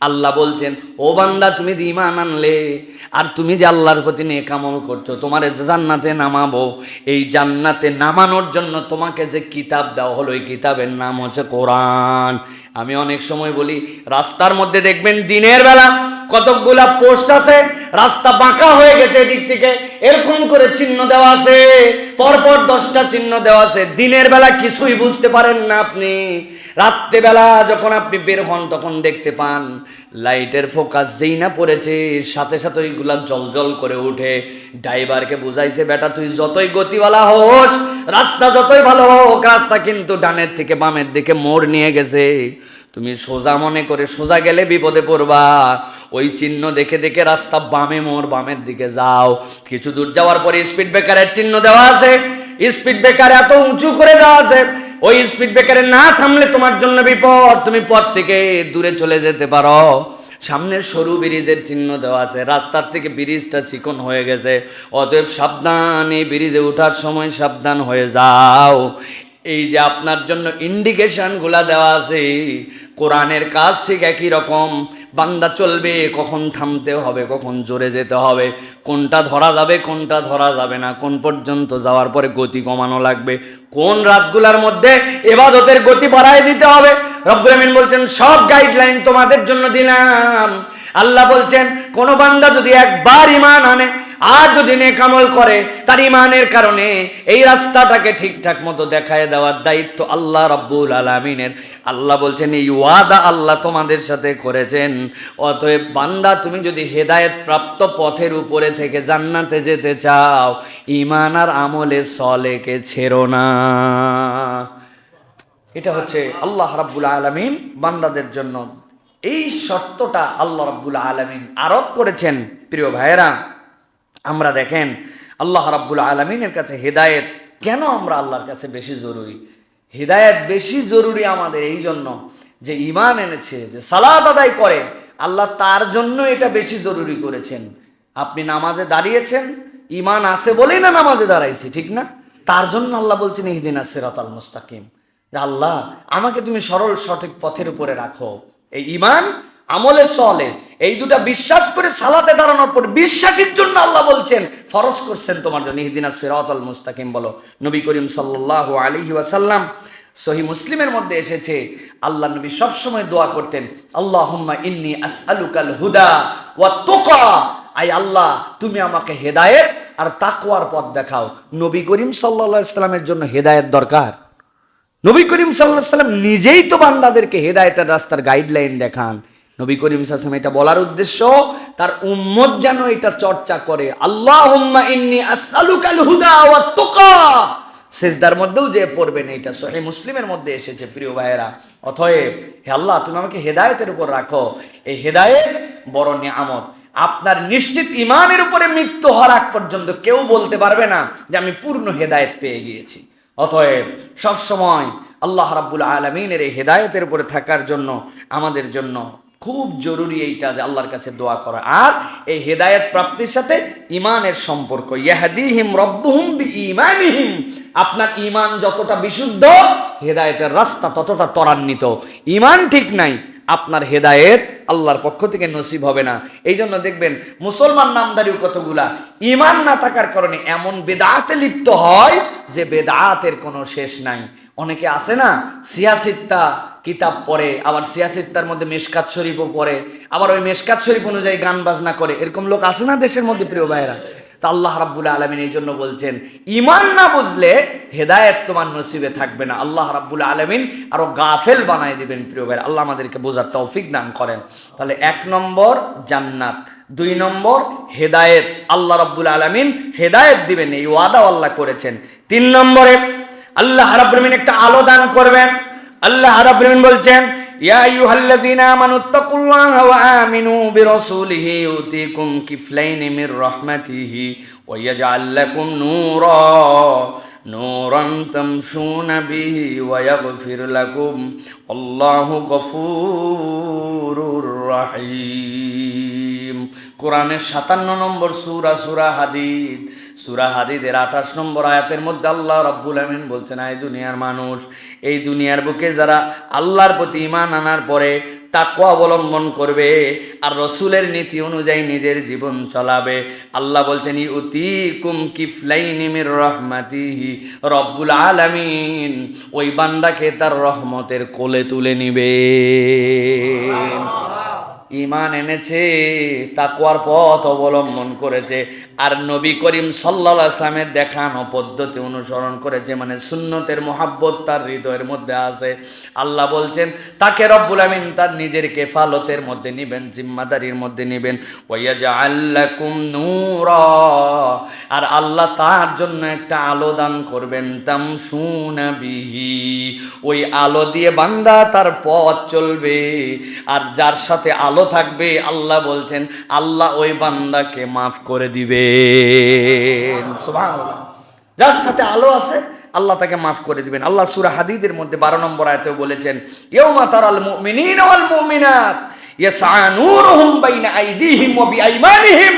আল্লাহ বলছেন ও বান্দা তুমি যে ঈমান আনলে আর তুমি যে আল্লাহর প্রতি নেক আমল করছো, তোমারে জান্নাতে নামাবো, এই জান্নাতে নামানোর জন্য তোমাকে যে কিতাব দেওয়া হলো, এই কিতাবের নাম হচ্ছে কোরআন। আমি অনেক সময় বলি রাস্তার মধ্যে দেখবেন দিনের বেলা কতকগুলা পোস্ট আছে, রাস্তা বাঁকা হয়ে গেছে, এদিক থেকে এরকম করে চিহ্ন দেওয়া আছে, পরপর 10টা চিহ্ন দেওয়া আছে। দিনের বেলা কিছুই বুঝতে পারেন না আপনি, রাত্রেবেলা যখন আপনি বের হন তখন দেখতে পান লাইটের ফোকাস যেই না পড়েছে সাথে সাথে ওইগুলা জলজল করে উঠে। ড্রাইভারকে বুঝাইছে বেটা তুই যতই গতিওয়ালা হোস, রাস্তা যতই ভালো হোক, রাস্তা কিন্তু ডানের থেকে বামের দিকে মোড় নিয়ে গেছে, তুমি সোজা মনে করে সোজা গেলে বিপদে পড়বা। ওই চিহ্ন দেখে দেখে রাস্তা বামে মোড়, বামের দিকে যাও। কিছু দূর যাওয়ার পরে স্পিড ব্রেকারের চিহ্ন দেওয়া আছে, স্পিড ব্রেকার এত উঁচু করে দেওয়া আছে, ওই স্পিড ব্রেকারে না থামলে তোমার জন্য বিপদ, তুমি পথ থেকে দূরে চলে যেতে পারো। সামনের সরু ব্রিজের চিহ্ন দেওয়া আছে, রাস্তার থেকে ব্রিজটা চিকন হয়ে গেছে, অতএব সাবধান, এই ব্রিজে ওঠার সময় সাবধান হয়ে যাও। এই যে আপনার জন্য ইন্ডিকেশনগুলা দেওয়া আছে, কোরআনের কাজ ঠিক একই রকম। বান্দা চলবে, কখন থামতে হবে, কখন জোরে যেতে হবে, কোনটা ধরা যাবে কোনটা ধরা যাবে না, কোন পর্যন্ত যাওয়ার পরে গতি কমানো লাগবে, কোন রাতগুলার মধ্যে ইবাদতের গতি বাড়ায় দিতে হবে। রব্বুল আমিন বলছেন সব গাইডলাইন তোমাদের জন্য দিলাম। আল্লাহ বলছেন কোন বান্দা যদি একবার ঈমান আনে আর যদি নেক আমল করে, তার ঈমানের কারণে এই রাস্তাটাকে ঠিকঠাক মতো দেখায় দেওয়ার দায়িত্ব আল্লাহ রাব্বুল আলামিনের। আল্লাহ বলছেন এই ওয়াদা আল্লাহ তোমাদের সাথে করেছেন। অতএব বান্দা, তুমি যদি হেদায়েত প্রাপ্ত পথের উপরে থেকে জান্নাতে যেতে চাও, ঈমান আর আমলে সলেহকে ছেড়ো না। এটা হচ্ছে আল্লাহ রাব্বুল আলামিন বান্দাদের জন্য এই শর্তটা আল্লাহ রাব্বুল আলামিন আরোপ করেছেন। প্রিয় ভাইয়েরা, আমরা দেখেন আল্লাহ রাব্বুল আলামিনের কাছে হেদায়েত কেন আমরা আল্লাহর কাছে বেশি জরুরি। হেদায়েত বেশি জরুরি আমাদের এই জন্য যে ঈমান এনেছে, যে সালাত আদায় করে, আল্লাহ তার জন্য এটা বেশি জরুরি করেছেন। আপনি নামাজে দাঁড়িয়েছেন, ঈমান আছে বলেই না নামাজে দাঁড়াইছি, ঠিক না? তার জন্য আল্লাহ বলছেন ইহদিনাস সিরাতাল মুস্তাকিম, যে আল্লাহ আমাকে তুমি সরল সঠিক পথের উপরে রাখো। এই ঈমান আমলে সলে এই দুটা বিশ্বাস করে সালাতে দাঁড়ানোর পর বিশ্বাসীর জন্য আল্লাহ বলছেন ফরজ করছেন তোমার জন্য ইহদিনাস সিরাতাল মুস্তাকিম। বলো নবী করিম সাল্লাল্লাহু আলাইহি ওয়াসাল্লাম, সহি মুসলিমের মধ্যে এসেছে, আল্লাহ নবী সবসময় দোয়া করতেন, আল্লাহুম্মা ইন্নী আসআলুকাল হুদা ওয়াত তুকা, আয় আল্লাহ তুমি আমাকে হেদায়েত আর তাকওয়ার পথ দেখাও। নবী করিম সাল্লাল্লাহু আলাইহি ওয়াসাল্লামের জন্য হেদায়েত দরকার। নবী করিম সাল্লাল্লাহু আলাইহি ওয়াসাল্লাম নিজেই তো বান্দাদেরকে হেদায়েতের রাস্তার গাইডলাইন দেখান। নবী করিম সাল্লাল্লাহু আলাইহি ওয়াসাল্লাম এটা বলার উদ্দেশ্য তার উম্মত যেন এটা চর্চা করে, আল্লাহুম্মা ইন্নী আসআলুকাল হুদা ওয়াত তুকা। সিজদার মধ্যেও যে পড়বেন, এটা সহিহ মুসলিমের মধ্যে এসেছে। প্রিয় ভাইয়েরা, অতএব হে আল্লাহ তুমি আমাকে হেদায়েতের উপর রাখো। এই হেদায়েত বড় নিয়ামত। আপনার নিশ্চিত ঈমানের উপরে মৃত্যু হওয়ার আগ পর্যন্ত কেউ বলতে পারবে না যে আমি পূর্ণ হেদায়েত পেয়ে গিয়েছি। অতএব সবসময় আল্লাহ রাব্বুল আলামিনের এই হেদায়েতের উপরে থাকার জন্য আমাদের জন্য খুব জরুরি এইটা যে আল্লাহর কাছে দোয়া করা। আর এই হেদায়েত প্রাপ্তির সাথে ঈমানের সম্পর্ক, ইয়াহদিহিম রাব্বুহুম বিঈমানিহিম। আপনার ঈমান যতটা বিশুদ্ধ, হেদায়েতের রাস্তা ততটা ত্বরান্বিত। ঈমান ঠিক নাই, আপনার হেদায়েত আল্লাহর পক্ষ থেকে নসিব হবে না। এই জন্য দেখবেন মুসলমান নামদারিও কতগুলা ঈমান না থাকার কারণে এমন বেদাতে লিপ্ত হয় যে বেদাতের কোনো শেষ নাই। অনেকে আছে না, সিয়াসিত্তা কিতাব পড়ে, আবার সিয়াসিত্তার মধ্যে মেশকাত শরীফও পড়ে, আবার ওই মেশকাত শরীফ অনুযায়ী গান বাজনা করে। এরকম লোক আছে না দেশের মধ্যে, প্রিয় ভাইয়েরা? তা আল্লাহ রাব্বুল আলামিন এই জন্য বলছেন ঈমান না বুঝলে হেদায়েত তোমার নসিবে থাকবে না। আল্লাহ রাব্বুল আলামিন আরো গাফেল বানায় দিবেন। প্রিয় ভাই, আল্লাহ আমাদেরকে বোঝার তৌফিক দান করেন। তাহলে 1 নম্বর জান্নাত, 2 নম্বর হেদায়েত, আল্লাহ রাব্বুল আলামিন হেদায়েত দিবেন, এই ওয়াদা আল্লাহ করেছেন। 3 নম্বরে আল্লাহ রাব্বুল আলামিন একটা আলো দান করবেন। আল্লাহ রাব্বুল আলামিন বলছেন ইয়া আইয়ুহাল্লাযীনা আমানুত্তাকুল্লাহা ওয়া আমিনু বিরাসূলিহি ইউতিকুম কিফলাইনি মির রাহমাতিহি ওয়া ইয়াজআল লাকুম নূরান তামশুনা বিহি ওয়া ইয়াগফির লাকুম আল্লাহু গফুরুর রহিম। কোরআনের 57 নম্বর সূরা, সূরা হাদীদ। সূরা হাদীদের 28 নম্বর আয়াতের মধ্যে আল্লাহ রাব্বুল আমিন বলছেন, এই দুনিয়ার মানুষ, এই দুনিয়ার বুকে যারা আল্লাহর প্রতি ঈমান আনার পরে তাকওয়া অবলম্বন করবে আর রাসূলের নীতি অনুযায়ী নিজের জীবন চলাবে, আল্লাহ বলছেন ইউতিকুম কিফলাইনি মির রাহমাতিহি, রব্বুল আলামিন ওই বান্দাকে তার রহমতের কোলে তুলে নিবে। ঈমান এনেছে, তাকওয়ার পথ অবলম্বন করেছে, আর নবী করিম সাল্লাল্লাহু আলাইহি ওয়াসাল্লামের দেখানো পদ্ধতি অনুসরণ করেছে, মানে সুন্নতের মুহাব্বত তার হৃদয়ের মধ্যে আছে। আল্লাহ বলছেন তাকে রব্বুল আমিন তার নিজের কেফালতের মধ্যে নিবেন, জিম্মাদারির মধ্যে নিবেন। ওয়ায়াজআল লাকুম নূরা, আর আল্লাহ তার জন্য একটা আলো দান করবেন, তামশুনা বিহি, ওই আলো দিয়ে বান্দা তার পথ চলবে। আর যার সাথে আলো থাকবে, আল্লাহ বলছেন আল্লাহ ওই বান্দাকে মাফ করে দিবেন। সুবহানাল্লাহ। যার সাথে আলো আছে আল্লাহ তাকে মাফ করে দিবেন। আল্লাহ সূরা হাদীদের মধ্যে 12 নম্বর আয়াতেও বলেছেন ইয়াউমা তারাল মুমিনিনা ওয়াল মুমিনাত ইয়াসআ নূরুহুম বাইনা আইদিহিম ওয়া বিআইমানিহিম।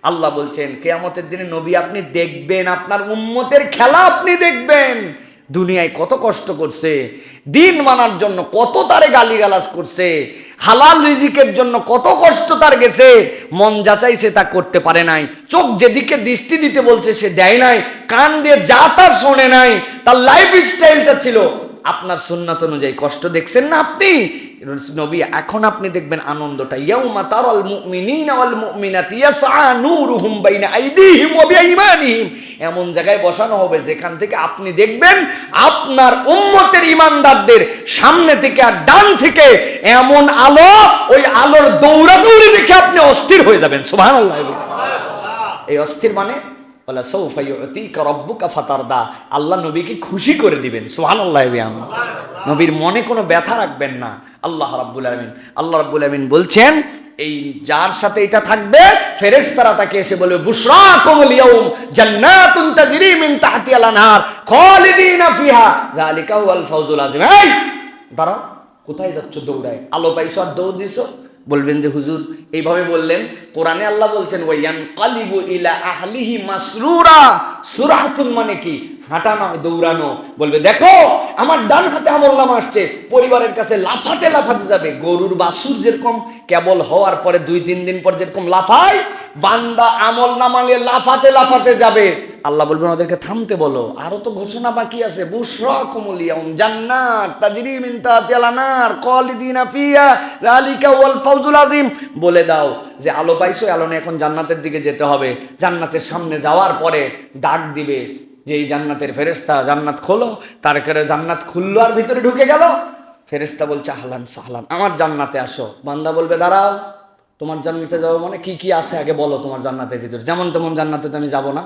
আল্লাহ বলছেন কিয়ামতের দিনে নবী আপনি দেখবেন, আপনার উম্মতের খেলা আপনি দেখবেন। দুনিয়ায় কত কষ্ট করছে, দিন মানার জন্য কত তারে গালিগালাজ করছে, হালাল রিজিকের জন্য কত কষ্ট তার গেছে, মন যাচাইছে তা করতে পারে নাই, চোখ যেদিকে দৃষ্টি দিতে বলছে সে দেয় নাই, কান দিয়ে যা তার শোনে নাই, তার লাইফ স্টাইলটা ছিল আপনার সুন্নাত অনুযায়ী। কষ্ট দেখছেন না আপনি নবী, এখন আপনি দেখবেন আনন্দটা। ইয়াউমা তারাল মুমিনিনা ওয়াল মুমিনাতি ইয়াসআ নূরুহুম বাইনা আইদিহিম ওয়া বিআইমানিহিম, এমন জায়গায় বসানো হবে যেখান থেকে আপনি দেখবেন আপনার উম্মতের ইমানদারদের সামনে থেকে আর ডান থেকে এমন আলো, ওই আলোর দৌড়াদৌড়ি দেখে আপনি অস্থির হয়ে যাবেন। সুবহানাল্লাহ। এই অস্থির মানে ওয়ালা সাউফা ইউতিকা রাব্বুকা ফাতারদা, আল্লাহ নবীকে খুশি করে দিবেন। সুবহানাল্লাহ। নবীর মনে কোনো ব্যথা রাখবেন না আল্লাহ রাব্বুল আলামিন। আল্লাহ রাব্বুল আলামিন বলছেন এই যার সাথে এটা থাকবে, ফেরেশতারা তাকে এসে বলবে বুশরাকুমুল ইয়াউম জান্নাতুন তাজরি মিন তাহতিহাল আনহার খালিদিনা ফিহা যালিকা হুয়াল ফাওজুল আযীম। এই দাঁড়াও, কোথায় যাচ্ছ দৌড়ায়? আলো পাইছো আর দৌড় দিছো? বলবেন যে হুজুর এইভাবে বললেন, কোরআনে আল্লাহ বলছেন ওয়ায়ানকালিবু ইলা আহলিহি মাসরুরা। সুরাতুন মানে কি? হাঁটা নয়, দৌড়ানো। বলবে দেখো আমার ডান হাতে আমলনামা আসছে, পরিবারের কাছে লাফাতে লাফাতে যাবে। গরুর বাছুর যেরকম কেবল হওয়ার পরে 2-3 দিন পর যেরকম লাফায়, বান্দা আমলনামা নিয়ে লাফাতে লাফাতে যাবে। আল্লাহ বলবেন ওদেরকে থামতে বলো, আরো তো ঘোষণা বাকি আছে। বুশরাকুমুল ইয়াউম জান্নাত তাজরি মিন তাহতিহাল আনহার খালিদিনা ফিহা যালিকা ওয়াল ফাওজুল আযীম। বলে দাও যে আলো পাইছো, আলো নিয়ে এখন জান্নাতের দিকে যেতে হবে। জান্নাতের সামনে যাওয়ার পরে ডাক দিবে যে এই জান্নাতের ফেরেশতা জান্নাত খোলো। তার করে জান্নাত খুললো আর ভিতরে ঢুকে গেল। ফেরেশতা বলছে আহলান সাহলান, আমার জান্নাতে আসো। বান্দা বলবে দাঁড়াও, তোমার জান্নাতে যাবো মানে কি কি আছে আগে বলো তোমার জান্নাতের ভিতরে। যেমন তেমন জান্নাতে তো আমি যাবো না।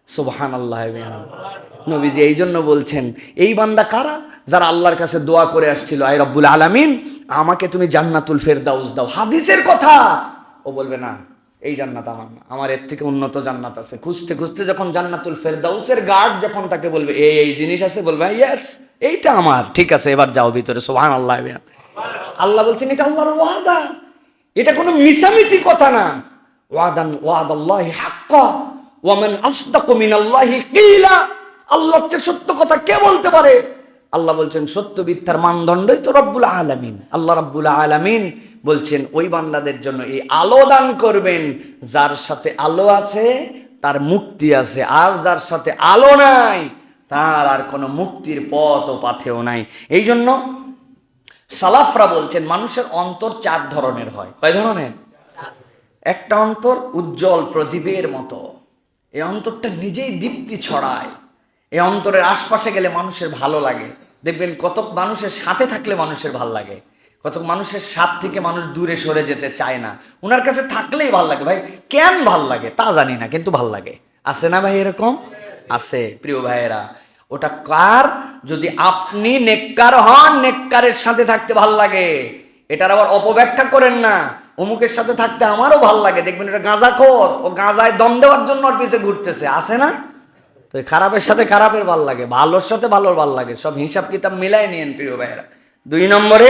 সুবহানাল্লাহ। নবীজি এই জন্য বলছেন এই বান্দা কারা? যারা আল্লাহর কাছে দোয়া করে আসছিল, আয় রব্বুল আলামিন আমাকে তুমি জান্নাতুল ফেরদাউস দাও। হাদিসের কথা। ও বলবে না, এই জান্নাত আমার না, আমার এর থেকে উন্নত জান্নাত আছে। খুঁজতে খুঁজতে যখন জান্নাতুল ফেরদাউসের গার্ড যখন তাকে বলবে এই জিনিস আছে, বলবে ইয়েস এইটা আমার, ঠিক আছে এবার যাও ভিতরে। সুবহানাল্লাহ। আল্লাহ বলছেন এটা আল্লাহর ওয়াদা, এটা কোনো মিছামিছি কথা না। ওয়াদান ওয়াদাল্লাহি হাক্কা ওয়া মান আসদাকু মিনাল্লাহি কিলা। আল্লাহর চেয়ে সত্য কথা কে বলতে পারে? আল্লাহ বলছেন সত্য মিথ্যার মানদণ্ডই তো রব্বুল আলামিন। আল্লাহ রব্বুল আলামিন বলছেন ওই বান্দাদের জন্য এই আলো দান করবেন যার সাথে আলো আছে তার মুক্তি আছে, আর যার সাথে আলো নাই তার আর কোনো মুক্তির পথ ও পাথেও নাই। এই জন্য সালাফরা বলছেন মানুষের অন্তর 4 ধরনের হয়। কয় ধরনের? একটা অন্তর উজ্জ্বল প্রদীপের মতো, এই অন্তরটা নিজেই দীপ্তি ছড়ায়। এই অন্তরের আশপাশে গেলে মানুষের ভালো লাগে। দেখবেন কত মানুষের সাথে থাকলে মানুষের ভাল লাগে, কত মানুষের সাথ থেকে মানুষ দূরে সরে যেতে চায় না। ওনার কাছে থাকলেই ভাল লাগে। ভাই কেন ভাল লাগে তা জানি না, কিন্তু ভাল লাগে। আছে না ভাই? এরকম আছে প্রিয় ভাইয়েরা। ওটা কার? যদি আপনি নেককার হন, নেককারের সাথে থাকতে ভাল লাগে। এটার আবার অপব্যাখ্যা করেন না, অমুকের সাথে থাকতে আমারও ভাল লাগে। দেখবেন এটা গাঁজাখোর, ও গাঁজায় দম দেওয়ার জন্য ওর পিছে ঘুরতেছে। আছে না? তো খারাপের সাথে খারাপের ভাল লাগে, ভালোর সাথে ভালোর ভাল লাগে। সব হিসাব কিতাব মিলাই নিয়েন প্রিয় ভাইয়েরা। 2 নম্বরে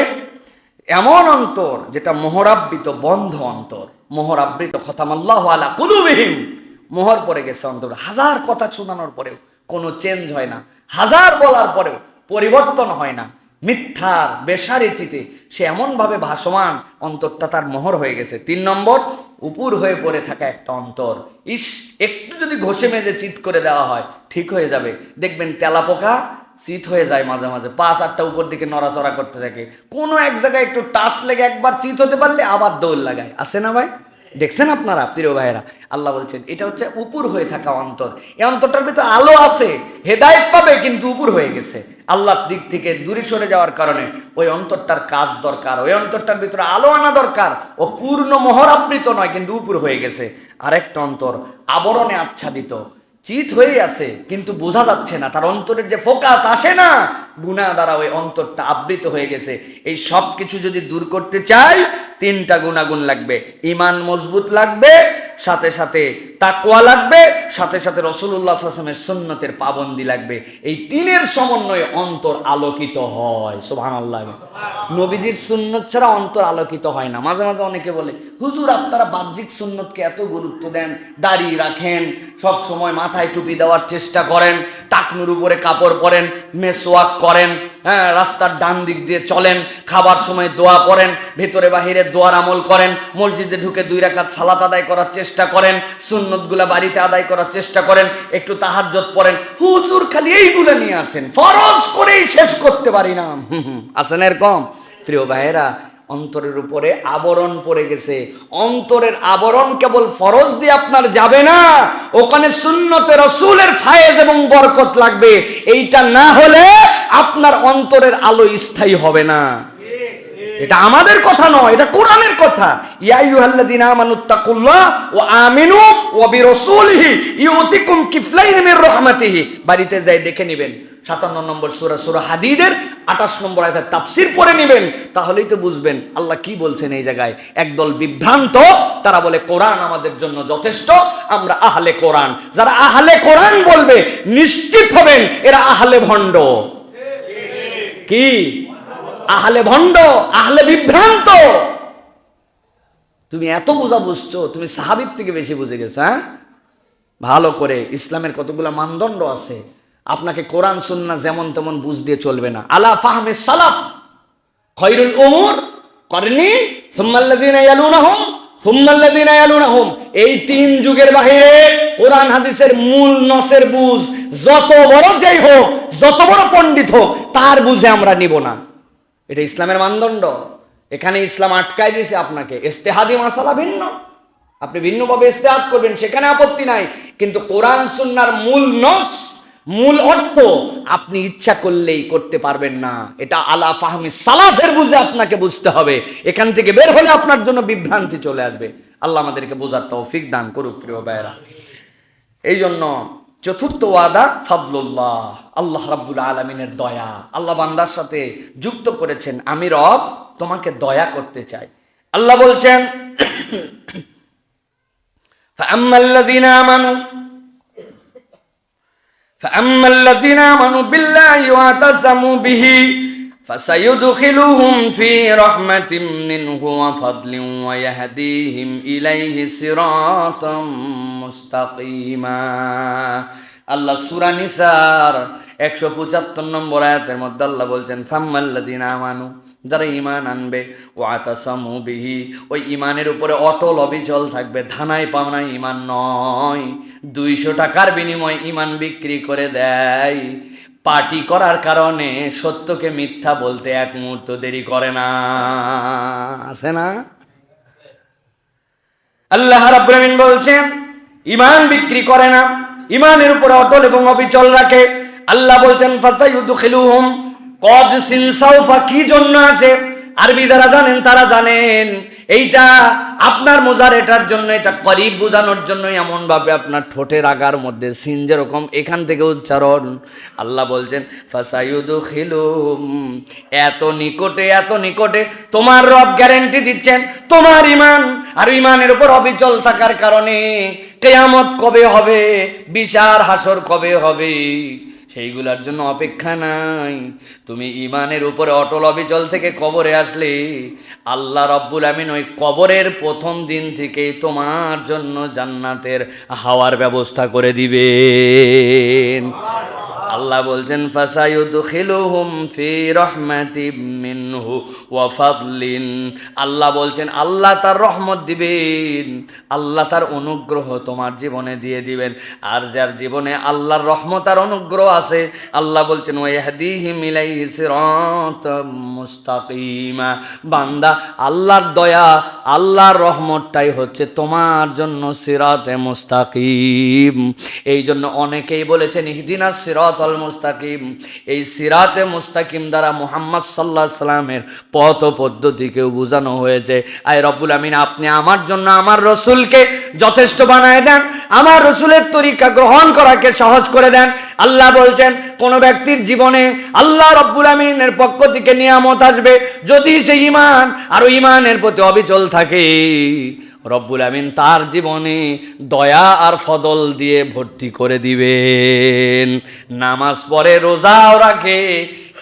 এমন অন্তর যেটা মোহরাবৃত, বন্ধ অন্তর, মোহরাবৃত। খতামাল্লাহু আলা কুলুবিহিম, মোহর পড়ে গেছে অন্তর। 1000 কথা শোনানোর পরেও কোনো চেঞ্জ হয় না, 1000 বলার পরেও পরিবর্তন হয় না। মিথ্যার বেশারীতিতে সে এমনভাবে ভাসমান, অন্তরটা তার মোহর হয়ে গেছে। 3 নম্বর উপুর হয়ে পড়ে থাকা একটা অন্তর। একটু যদি ঘষে মেজে চিৎ করে দেওয়া হয় ঠিক হয়ে যাবে। দেখবেন তেলাপোকা চিত হয়ে যায় মাঝে মাঝে, 5-8টা উপর দিকে নড়াচড়া করতে থাকে। কোনো এক জায়গায় একটু টাচ লেগে একবার চিত হতে পারলে আবার দৌড় লাগায়। আছে না ভাই? দেখছেন আপনারা প্রিয় ভাইয়েরা? আল্লাহ বলছেন এটা হচ্ছে উপুর হয়ে থাকা অন্তর। এই অন্তরটার ভিতরে আলো আছে, হেদায়েত পাবে, কিন্তু উপুর হয়ে গেছে। আল্লাহর দিক থেকে দূরে সরে যাওয়ার কারণে ওই অন্তরটার কাজ দরকার, ওই অন্তরটার ভিতরে আলো আনা দরকার। ও পূর্ণ মোহরাবৃত নয়, কিন্তু উপুর হয়ে গেছে। আরেকটা অন্তর আবরণে আচ্ছাদিত, চিত হয়ে আছে কিন্তু বোঝা যাচ্ছে না, তার অন্তরের যে ফোকাস আসে না, গুনাহ দ্বারা ওই অন্তরটা আবৃত হয়ে গেছে। এই সব কিছু যদি দূর করতে চাই 3টা গুণাগুণ লাগবে। ঈমান মজবুত লাগবে, সাথে সাথে তাকওয়া লাগবে, সাথে সাথে রাসূলুল্লাহ সাল্লাল্লাহু আলাইহি ওয়াসাল্লামের সুন্নতের পাবন্দি লাগবে। এই তিনের সমন্বয়ে অন্তর আলোকিত হয়। সুবহানাল্লাহ। নবীজির সুন্নত ছাড়া অন্তর আলোকিত হয় না। মাঝে মাঝে অনেকে বলে, হুজুর আপনারা বাহ্যিক সুন্নতকে এত গুরুত্ব দেন, দাড়ি রাখেন, সব সময় মাথায় টুপি দেওয়ার চেষ্টা করেন, টাকনুর উপরে কাপড় পরেন, মেসওয়াক করেন, হ্যাঁ, রাস্তার ডান দিক দিয়ে চলেন, খাবার সময় দোয়া পড়েন, ভেতরে বাহিরে দোয়ার আমল করেন, মসজিদে ঢুকে 2 রাকাত সালাত আদায় করার চেষ্টা করেন, সুন্নতগুলা বাড়িতে আদায় করার চেষ্টা করেন, একটু তাহাজ্জুদ পড়েন। হুজুর খালি এইগুলো নিয়ে আসেন, ফরজ করেই শেষ করতে পারি না। আসেন এরকম? প্রিয় ভাইয়েরা, অন্তরের উপরে আবরণ পড়ে গেছে। অন্তরের আবরণ কেবল ফরজ দিয়ে আপনার যাবে না, ওখানে সুন্নতে রাসূলের ফায়েজ এবং বরকত লাগবে। এইটা না হলে আপনার অন্তরের আলো স্থায়ী হবে না। এটা আমাদের কথা নয়, এটা কোরআনের কথা। ইয়া আইয়ুহাল্লাযীনা আমানুত্তাকুল্লাহ ওয়া আমিনু ওয়া বিরাসূলিহি ইউতিকুম কিফলাইন মির রাহমাতিহি। বাড়িতে যাই দেখে নেবেন 57 নম্বর সূরা, সূরা হাদীদের 28 নম্বর আয়াতের তাফসীর পড়ে নেবেন, তাহলেই তো বুঝবেন আল্লাহ কি বলছেন এই জায়গায়। একদল বিভ্রান্ত, তারা বলে কোরআন আমাদের জন্য যথেষ্ট, আমরা আহলে কোরআন। যারা আহলে কোরআন বলবে নিশ্চিত হবেন এরা আহলে ভণ্ড। কি? আহলে ভণ্ড, আহলে বিভ্রান্ত। তুমি এত বোঝা বুঝছো, তুমি সাহাবীর থেকে বেশি বুঝে গেছো। হ্যাঁ, ভালো করে ইসলামের কতগুলো মানদণ্ড আছে, আপনাকে কোরআন সুন্নাহ যেমন তেমন বুঝ দিয়ে চলবে না। আলা ফাহমে সালাফ খায়রুল উমুর করনি সুম্মাল্লাযিনা ইয়ালুনাহুম সুম্মাল্লাযিনা ইয়ালুনাহুম। এই 3 যুগের বাহিরে কোরআন হাদিসের মূল নসের বুঝ যত বড় যেই হোক, যত বড় পণ্ডিত হোক, তার বুঝে আমরা নিব না। এটা ইসলামের মানদণ্ড। এখানে ইসলাম আটকায় দিয়েছে আপনাকে। ইজতিহাদি মাসালা ভিন্ন, আপনি ভিন্নভাবে ইজতিহাদ করবেন, সেখানে আপত্তি নাই, কিন্তু কোরআন সুন্নাহর মূল নস, মূল অর্থ আপনি ইচ্ছা করলেই করতে পারবেন না। এটা আলা ফাহমি সালাফের বুঝে আপনাকে বুঝতে হবে। এখান থেকে বের হলে আপনার জন্য বিভ্রান্তি চলে আসবে। আল্লাহ আমাদেরকে বোঝার তৌফিক দান করুক। প্রিয় ভাইরা, এই জন্য চতুর্থ ওয়াদা ফাদলুল্লাহ, আল্লাহ রাব্বুল আলামিনের দয়া। আল্লাহ বান্দার সাথে যুক্ত করেছেন, আমি রব তোমাকে দয়া করতে চাই। আল্লাহ বলছেন ফাআম্মাল্লাযীনা আমানু বিল্লাহি ওয়া তাসামু বিহি ফাসায়ুদখিলুহুম ফি রাহমাতিম মিনহু ওয়া ফাদলিন ওয়া ইয়াহদিহিম ইলাইহি সিরাতাম মুস্তাকিমা। আল্লাহ সূরা নিসার 175 নম্বর আয়াতের মধ্যে আল্লাহ বলছেন ফাম্মাল্লাযীনা আমানু, যারা ঈমান আনবে, ওয়া তাসামু বিহি, ওই ঈমানের উপরে অটল অবিচল থাকবে, ধানায় পাওনায় ঈমান নয়। 200 টাকার বিনিময়ে ঈমান বিক্রি করে দেয়। পার্টি করার কারণে সত্যকে মিথ্যা বলতে এক মুহূর্ত দেরি করে না। আছে না? আল্লাহ রাব্বুল আমিন বলছেন ঈমান বিক্রি করে না, ঈমানের উপরে অটল এবং অবিচল রাখে। আল্লাহ বলছেন ফাসায়ুদখিলুহুম, কদ সিন সাউফা কি জন্য আছে? আরবি যারা জানেন তারা জানেন, এইটা আপনার মুজারেটার জন্য, এটা করিব বোঝানোর জন্য এমন ভাবে আপনার ঠোঁটের আগার মধ্যে সিন যেরকম এখান থেকে উচ্চারণ। আল্লাহ বলছেন ফাসায়ুদখিলুহুম, এত নিকটে, এত নিকটে। তোমার রব গ্যারান্টি দিচ্ছেন তোমার ঈমান আর ঈমানের উপর অবিচল থাকার কারণে কিয়ামত কবে হবে, বিচার হাসর কবে হবে, সেইগুলোর জন্য অপেক্ষা নাই। তুমি ঈমানের উপরে অটল অবিচল থেকে কবরে আসলে আল্লাহ রাব্বুল আমিন ওই কবরের প্রথম দিন থেকেই তোমার জন্য জান্নাতের হাওয়ার ব্যবস্থা করে দিবেন। আল্লাহ বলছেন ফাসায়ুদখিলুহুম ফি রাহমাতিম মিনহু ওয়া ফাদলিন। আল্লাহ বলছেন আল্লাহ তার রহমত দিবেন, আল্লাহ তার অনুগ্রহ তোমার জীবনে দিয়ে দিবেন। আর যার জীবনে আল্লাহর রহমত আর অনুগ্রহ আছে, আল্লাহ বলছেন ওয়া ইয়াহদিহিম ইলাইহি সিরাতাম মুস্তাকিমা। বান্দা, আল্লাহর দয়া, আল্লাহর রহমতটাই হচ্ছে তোমার জন্য সিরাতে মুস্তাকিম। এই জন্য অনেকেই বলেছেন ইহদিনাস সিরাতাল মুস্তাকিম। এই সিরাতে মুস্তাকিম দ্বারা মুহাম্মদ সাল্লাল্লাহু আলাইহি সাল্লামের পথ পদ্ধতিকেও বোঝানো হয়েছে। আয় রব্বুল আমিন, আপনি আমার জন্য আমার রাসূলকে যথেষ্ট বানায় দেন, আমার রসুলের তরিকা গ্রহণ করাকে সহজ করে দেন। আল্লাহ বলছেন কোন ব্যক্তির জীবনে আল্লাহ রাব্বুল আমিনের পক্ষ থেকে নিয়ামত আসবে, যদি সে ঈমান আর ঈমানের প্রতি অবিচল থাকে, রব্বুল আমিন তার জীবনে দয়া আর ফদল দিয়ে ভর্তি করে দিবেন। নামাজ পড়ে, রোজাও রাখে,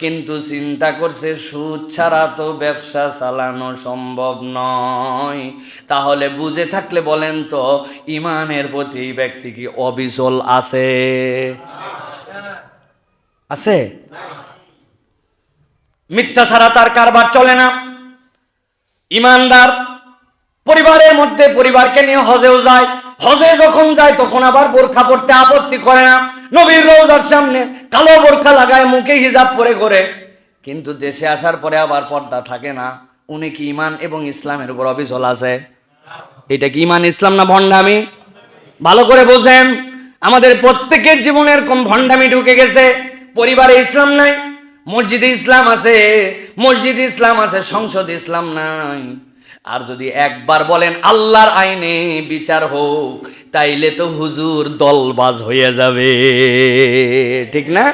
কিন্তু চিন্তা করছে সুদ ছাড়া তো ব্যবসা চালানো সম্ভব নয়। তাহলে বুঝে থাকলে বলেন তো, ঈমানের প্রতি ব্যক্তি কি অবিচল আছে? আছে? মিথ্যা ছাড়া তার কারবার চলে না। ঈমানদার পরিবারের মধ্যে পরিবারকে নিয়ে হজেও যায়, হজে যখন যায় তখন আবার বোরখা পরতে আপত্তি করে না। নবীর রওজার সামনে কালো বোরখা লাগায়, মুখে হিজাব পরে করে, কিন্তু দেশে আসার পরে আবার পর্দা থাকে না। উনি কি ঈমান এবং ইসলামের উপর অবিচল আছে? এটা কি ঈমান ইসলাম না ভণ্ডামি? ভালো করে বোঝেন, আমাদের প্রত্যেকের জীবনে এরকম ভণ্ডামি ঢুকে গেছে। পরিবারে ইসলাম নাই, মসজিদে ইসলাম আছে, মসজিদে ইসলাম আছে, সংসদে ইসলাম নাই। আর যদি একবার বলেন আল্লাহর আইনে বিচার হোক, তাইলে তো হুজুর দলবাজ হয়ে যাবে, ঠিক না?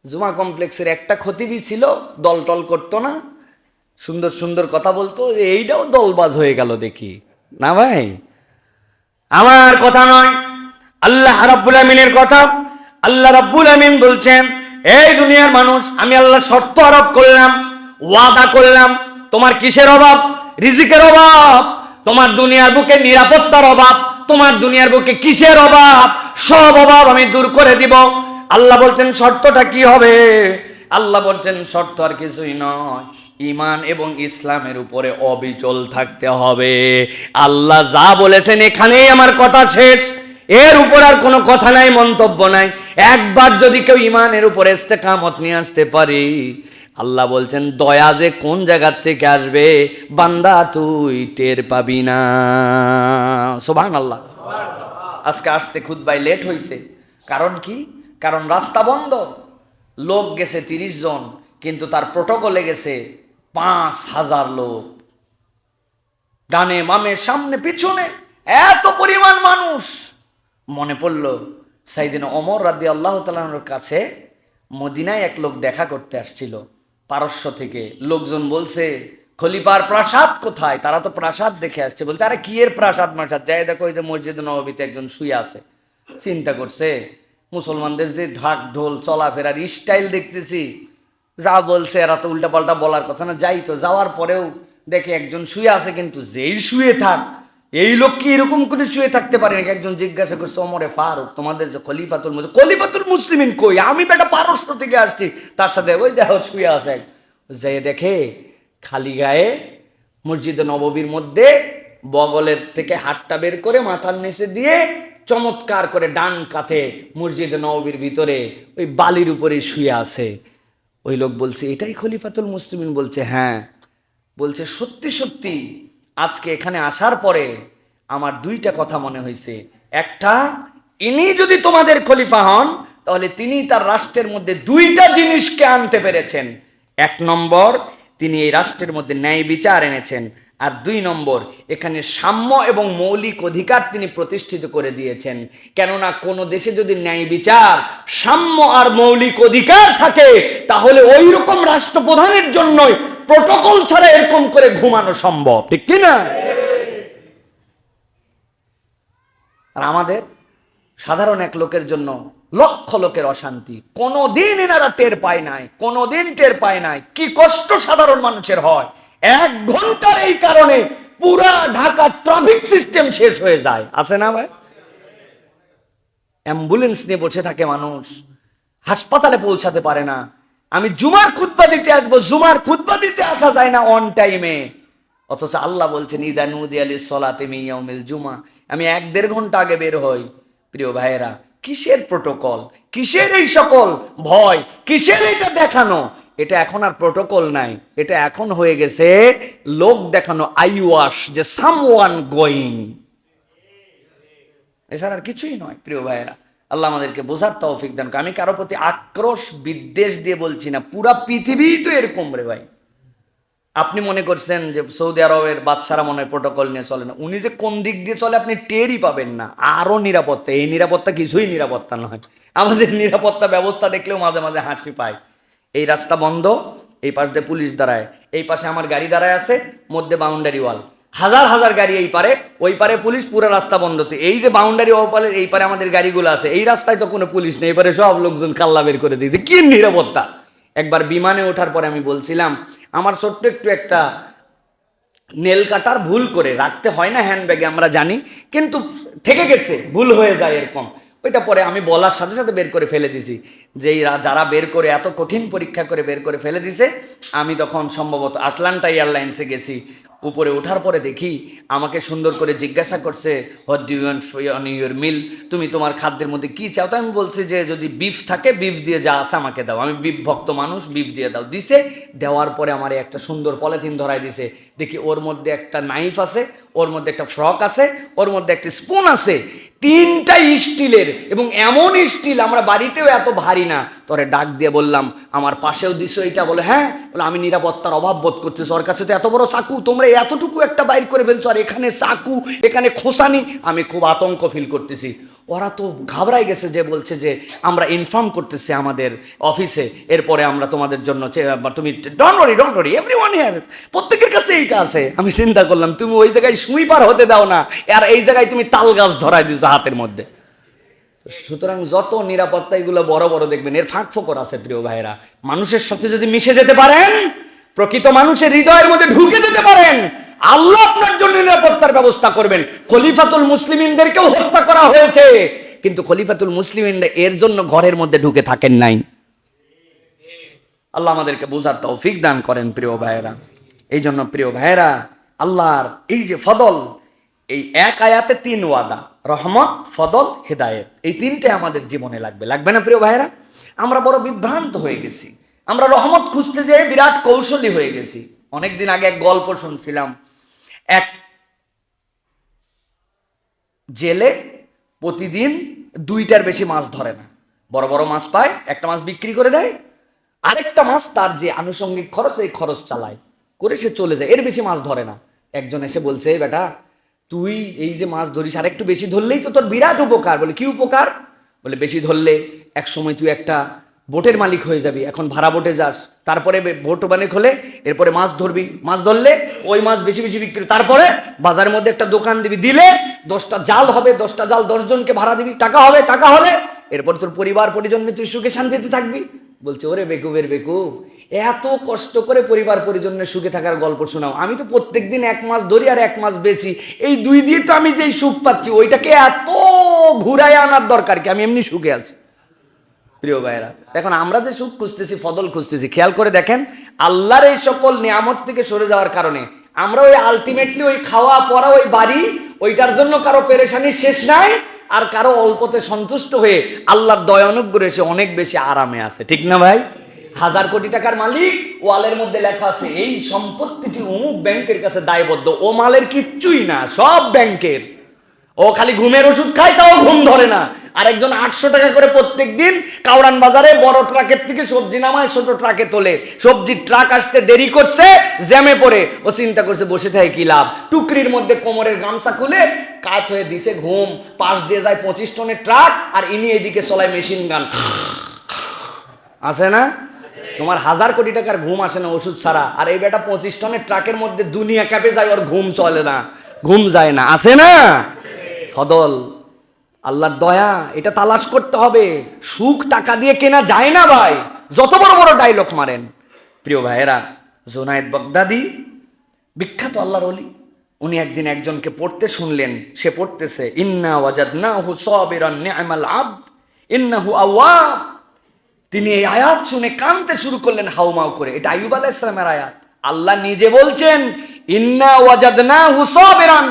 জুমা কমপ্লেক্সের একটা খতিবি ছিল, দল টল করতো না, সুন্দর সুন্দর কথা বলতো, এইটাও দলবাজ হয়ে গেল দেখি না ভাই। আমার কথা নয়, আল্লাহ রাব্বুল আমিনের কথা। আল্লাহ রাব্বুল আমিন বলছেন, এই দুনিয়ার মানুষ, আমি আল্লাহ শর্ত আরোপ করলাম, ওয়াদা করলাম। তোমার কিসের অভাব? রিজিকের অভাব। তোমার দুনিয়ার বুকে নিরাপত্তার অভাব। তোমার দুনিয়ার বুকে কিসের অভাব? সব অভাব আমি দূর করে দিব। আল্লাহ বলছেন শর্তটা কি হবে? আল্লাহ বলছেন শর্ত আর কিছুই নয়, ঈমান এবং ইসলামের উপরে অবিচল থাকতে হবে। আল্লাহ যা বলেছেন এখানেই আমার কথা শেষ, এর উপর আর কোনো কথা নাই, মন্তব্য নাই। একবার যদি কেউ ঈমানের উপরে ইস্তেকামত নিয়ে আসতে পারে, আল্লাহ বলছেন দয়া যে কোন জায়গার থেকে আসবে বান্দা তুই টের পাবি না। সুবহানাল্লাহ। আজকে আসতে খুতবায় লেট হয়েছে, কারণ কি? কারণ রাস্তা বন্ধ। লোক গেছে 30 জন, কিন্তু তার প্রটোকলে গেছে 5000 লোক, ডানে বামে সামনে পিছনে এত পরিমাণ মানুষ। মনে পড়ল সাইয়েদনা ওমর রাদিয়াল্লাহু তাআলা আনহুর কাছে মদিনায় এক লোক দেখা করতে আসছিল পারস্য থেকে। লোকজন বলছে খলিফার প্রাসাদ কোথায়? তারা তো প্রাসাদ দেখে আসছে। বলছে আরে কি এর প্রাসাদ মাসাদ, যাই দেখো ওই যে মসজিদে নববীতে একজন শুয়ে আছে। চিন্তা করছে মুসলমানদের যে ঢাক ঢোল চলাফেরার স্টাইল দেখতেছি, যা বলছে এরা তো উল্টাপাল্টা বলার কথা না। যাই তো, যাওয়ার পরেও দেখে একজন শুয়ে আছে, কিন্তু যেই শুয়ে থাক, এই লোক কি এরকম করে শুয়ে থাকতে পারে নাকি? একজন জিজ্ঞাসা করছে ওমরে ফারুক, তোমাদের যে খলিফাতুল মুসলিমিন কই? আমি বেটা পারস্য থেকে আসছি, তার সাথে ওই দেখো শুয়ে আছে। যে দেখে খালি গায়ে মসজিদে নববীর মধ্যে বগলের থেকে হাতটা বের করে মাথার নিচে দিয়ে চমৎকার করে ডান কাঁধে মসজিদে নববীর ভিতরে ওই বালির উপরে শুয়ে আছে। ওই লোক বলছে এটাই খলিফাতুল মুসলিমিন? বলছে হ্যাঁ। বলছে সত্যি সত্যি আজকে এখানে আসার পরে আমার দুইটা কথা মনে হয়েছে। একটা, ইনি যদি তোমাদের খলিফা হন তাহলে তিনি তার রাষ্ট্রের মধ্যে দুইটা জিনিসকে আনতে পেরেছেন। এক নম্বর, তিনি এই রাষ্ট্রের মধ্যে ন্যায় বিচার এনেছেন, আর 2 নম্বর, এখানে সাম্য এবং মৌলিক অধিকার তিনি প্রতিষ্ঠিত করে দিয়েছেন। কেননা কোনো দেশে যদি ন্যায় বিচার, সাম্য আর মৌলিক অধিকার থাকে, তাহলে ওই রকম রাষ্ট্রপ্রধানের জন্যই প্রটোকল ছাড়া এরকম করে ঘুমানো সম্ভব, ঠিক কিনা? আর আমাদের সাধারণ এক লোকের জন্য লক্ষ লোকের অশান্তি, কোনোদিন এনারা টের পায় নাই, কোনোদিন টের পায় নাই কি কষ্ট সাধারণ মানুষের হয়। 1 ঘন্টার এই কারণে পুরা ঢাকা ট্রাফিক সিস্টেম শেষ হয়ে যায়, আছে না ভাই? অ্যাম্বুলেন্স নিয়ে বসে থাকে মানুষ, হাসপাতালে পৌঁছাতে পারে না। আমি জুমার খুতবা দিতে আসবো, জুমার খুতবা দিতে আসা যায় না অন টাইমে। অথচ আল্লাহ বলছেন ইযা নুদিয়া লিস-সালাতি মিন ইয়াউমিল জুমআ, আমি 1-1.5 ঘন্টা আগে বের হই। প্রিয় ভাইয়েরা, কিসের প্রটোকল, কিসের এই সকল ভয়, কিসের এটা দেখানো? এটা এখন আর প্রটোকল নাই, এটা এখন হয়ে গেছে লোক দেখানো, আই ওয়াশ, যে সামওয়ান গোয়িং, এছাড়া আর কিছুই নয়। প্রিয় ভাইয়েরা, আল্লাহ আমাদেরকে বোঝার তৌফিক দান। আমি কারো প্রতি আক্রোশ বিদ্বেষ দিয়ে বলছি না, পুরা পৃথিবী তো এরকম রে ভাই। আপনি মনে করছেন যে সৌদি আরবের বাদশারা মনে হয় প্রোটোকল নিয়ে চলে না, উনি যে কোন দিক দিয়ে চলে আপনি টেরই পাবেন না। আরও নিরাপত্তা, এই নিরাপত্তা কিছুই নিরাপত্তা নয়। আমাদের নিরাপত্তা ব্যবস্থা দেখলেও মাঝে মাঝে হাসি পায়। এই রাস্তা বন্ধ, এই পাশ দিয়ে পুলিশ দাঁড়ায়, এই পাশে আমার গাড়ি দাঁড়ায় আছে, মধ্যে বাউন্ডারি ওয়াল, হাজার হাজার গাড়ি এই পারে, ওই পারে পুলিশ, পুরো রাস্তা বন্ধ। তো এই যে বাউন্ডারি ওয়ালের এই পারে আমাদের গাড়িগুলো আছে, এই রাস্তায় তো কোনো পুলিশ নেই, এবারে সব লোকজন কাল্লা বের করে দিয়েছে। কি নিরাপত্তা! একবার বিমানে ওঠার পরে আমি বলছিলাম আমার ছোট্ট একটু একটা নেল কাটার ভুল করে রাখতে হয় না হ্যান্ডব্যাগে, আমরা জানি, কিন্তু থেকে গেছে, ভুল হয়ে যায় এরকম। ওইটা পরে আমি বলার সাথে সাথে বের করে ফেলে দিছি, যে যারা বের করে এত কঠিন পরীক্ষা করে বের করে ফেলে দিছে। আমি তখন সম্ভবত আটলান্টা এয়ারলাইন্সে গেছি, উপরে ওঠার পরে দেখি আমাকে সুন্দর করে জিজ্ঞাসা করছে, what do you want on your meal, তুমি তোমার খাদ্যের মধ্যে কী চাও? তো আমি বলছি যে যদি বিফ থাকে বিফ দিয়ে যা আছে আমাকে দাও, আমি বিফ ভক্ত মানুষ, বিফ দিয়ে দাও। দিছে, দেওয়ার পরে আমার একটা সুন্দর পলিথিন ধরাই দিছে। দেখি ওর মধ্যে একটা নাইফ আছে, ওর মধ্যে একটা ফ্রক আছে, ওর মধ্যে একটা স্পুন আছে, তিনটা স্টিলের, এবং এমন স্টিল আমরা বাড়িতেও এত ভারী না। তোরে ডাক দিয়ে বললাম আমার পাশেও দিছো এইটা? বলে হ্যাঁ। বলে আমি নিরাপত্তার অভাব বোধ করতেছি, ওর কাছে তো এত বড় চাকু, তোমরা এতটুকু একটা বাইর করে ফেলছো, আর এখানে চাকু, এখানে খোসানি। আমি খুব আতঙ্ক ফিল করতেছি। ওরা তো ঘাবড়াই গেছে, যে বলছে যে আমরা ইনফর্ম করতেছি আমাদের অফিসে, এরপরে আমরা তোমাদের জন্য তুমি ডোন্ট ওয়ারি এভরিওয়ান হিয়ার, প্রত্যেকের কাছে এইটা আছে। আমি চিন্তা করলাম তুমি ওই জায়গায় সুই পার হতে দাও না, আর এই জায়গায় তুমি তাল গাছ ধরাই দিছো হাতের মধ্যে। সুতরাং যত নিরাপত্তা এগুলো বড় বড় দেখবেন, এর ফাঁক ফোকর আছে প্রিয় ভাইরা। মানুষের সাথে যদি মিশে যেতে পারেন, প্রকৃত মানুষের হৃদয়ের মধ্যে ঢুকে যেতে পারেন, আল্লাহ আপনার জন্য নিরাপত্তার ব্যবস্থা করবেন। খলিফাতুল মুসলিমিনদেরকেও হত্যা করা হয়েছে, কিন্তু খলিফাতুল মুসলিমিনরা এর জন্য ঘরের মধ্যে ঢুকে থাকেন নাই। আল্লাহ আমাদেরকে বোঝার তৌফিক দান করেন প্রিয় ভাইয়েরা। এই জন্য প্রিয় ভাইয়েরা, আল্লাহর এই যে ফদল, এই এক আয়াতে 3 ওয়াদা, রহমত, ফদল, হেদায়েত, এই 3টে আমাদের জীবনে লাগবে, লাগবে না প্রিয় ভাইয়েরা? আমরা বড় বিভ্রান্ত হয়ে গেছি, আমরা রহমত খুঁজতে যেয়ে বিরাট কৌশলী হয়ে গেছি। অনেকদিন আগে এক গল্প শুনছিলাম, এক জেলে প্রতিদিন 2টার বেশি মাছ ধরে না, বড় বড় মাছ পায়, একটা মাছ বিক্রি করে দেয়, আরেকটা মাছ তার যে আনুষঙ্গিক খরচ, এই খরচ চালায় করে সে চলে যায়, এর বেশি মাছ ধরে না। একজন এসে বলছে, বেটা তুই এই যে মাছ ধরিস, আর একটু বেশি ধরলেই তো তোর বিরাট উপকার। বলে কি উপকার? বলে বেশি ধরলে এক সময় তুই একটা বোটের মালিক হয়ে যাবি, এখন ভাড়া বোটে যাস, তারপরে বোট মালিক হলে এরপরে মাছ ধরবি, মাছ ধরলে ওই মাছ বেশি বেশি বিক্রি, তারপরে বাজারের মধ্যে একটা দোকান দিবি, দিলে 10টা জাল হবে, 10টা জাল 10 জনকে ভাড়া দিবি, টাকা হবে, টাকা হলে এরপর তোর পরিবার পরিজন নিয়ে তুই সুখে শান্তিতে থাকবি। বলছে ওরে বেকুবের বেকুব, এত কষ্ট করে পরিবার পরিজনের সুখে থাকার গল্প শোনাও, আমি তো প্রত্যেকদিন 1 মাস ধরি আর 1 মাস বেচি, এই 2 দিয়ে তো আমি যেই সুখ পাচ্ছি, ওইটাকে এত ঘুরায় আনার দরকার কি? আমি এমনি সুখে আছি। প্রিয় ভাইয়েরা, এখন আমরা যে সুখ খুঁজতেছি, ফদল খুঁজতেছি, খেয়াল করে দেখেন, আল্লাহর এই সকল নিয়ামত থেকে সরে যাওয়ার কারণে আমরা ওই আলটিমেটলি ওই খাওয়া পড়া, ওই বাড়ি, ওইটার জন্য কারো পেরেশানির শেষ নাই, আর কারো অল্পতে সন্তুষ্ট হয়ে আল্লাহর দয়া অনুগ্রহে সে অনেক বেশি আরামে আছে। ঠিক না ভাই? 1000 কোটি টাকার মালিক, ওয়ালের মধ্যে লেখা আছে এই সম্পত্তিটি অমুক ব্যাংকের কাছে দায়বদ্ধ, ও মালের কিচ্ছুই না, সব ব্যাংকের। ও খালি ঘুমের ওষুধ খায়, তাও ঘুম ধরে না। আর একজন 800 টাকা করে প্রত্যেক দিন কাউরান বাজারে বড় ট্রাকের থেকে সবজি নামায়, ছোট ট্রাকে তোলে, সবজির ট্রাক আসতে দেরি করছে, জ্যামে পড়ে, ও চিন্তা করছে বসে থাকে কি লাভ, টুকরির মধ্যে কোমরের গামছা খুলে কাত হয়ে দিছে ঘুম, পাশ দিয়ে যায় 25 টনের ট্রাক, আর ইনি এদিকে চলায় মেশিন গান। আছে না? তোমার 1000 কোটি টাকার ঘুম আসে না ওষুধ ছাড়া, আর এই বেটা 25 টনের ট্রাকের মধ্যে দুনিয়া কাঁপে যায়, ওর ঘুম চলে না, ঘুম যায় না। আছে না? ফদল, আল্লাহর দয়া, এটা তালাশ করতে হবে। সুখ টাকা দিয়ে কেনা যায় না ভাই, যত বড় বড় ডায়লগ মারেন। প্রিয় ভাইয়েরা, জুনায়েদ বাগদাদি বিখ্যাত আল্লাহর ওলি, উনি একদিন একজনকে পড়তে শুনলেন, সে পড়তেছে ইন্না ওয়াজাদনাহু সাবিরান নি'মাল আবদ ইন্নাহু আওয়াব। তিনি এই আয়াত শুনে কাঁদতে শুরু করলেন হাউমাউ করে। এটা আইয়ুব আলাইহিস সালামের আয়াত। আল্লাহ নিজে বলছেন ইন্না ওয়াজাদনাহু সাবিরান,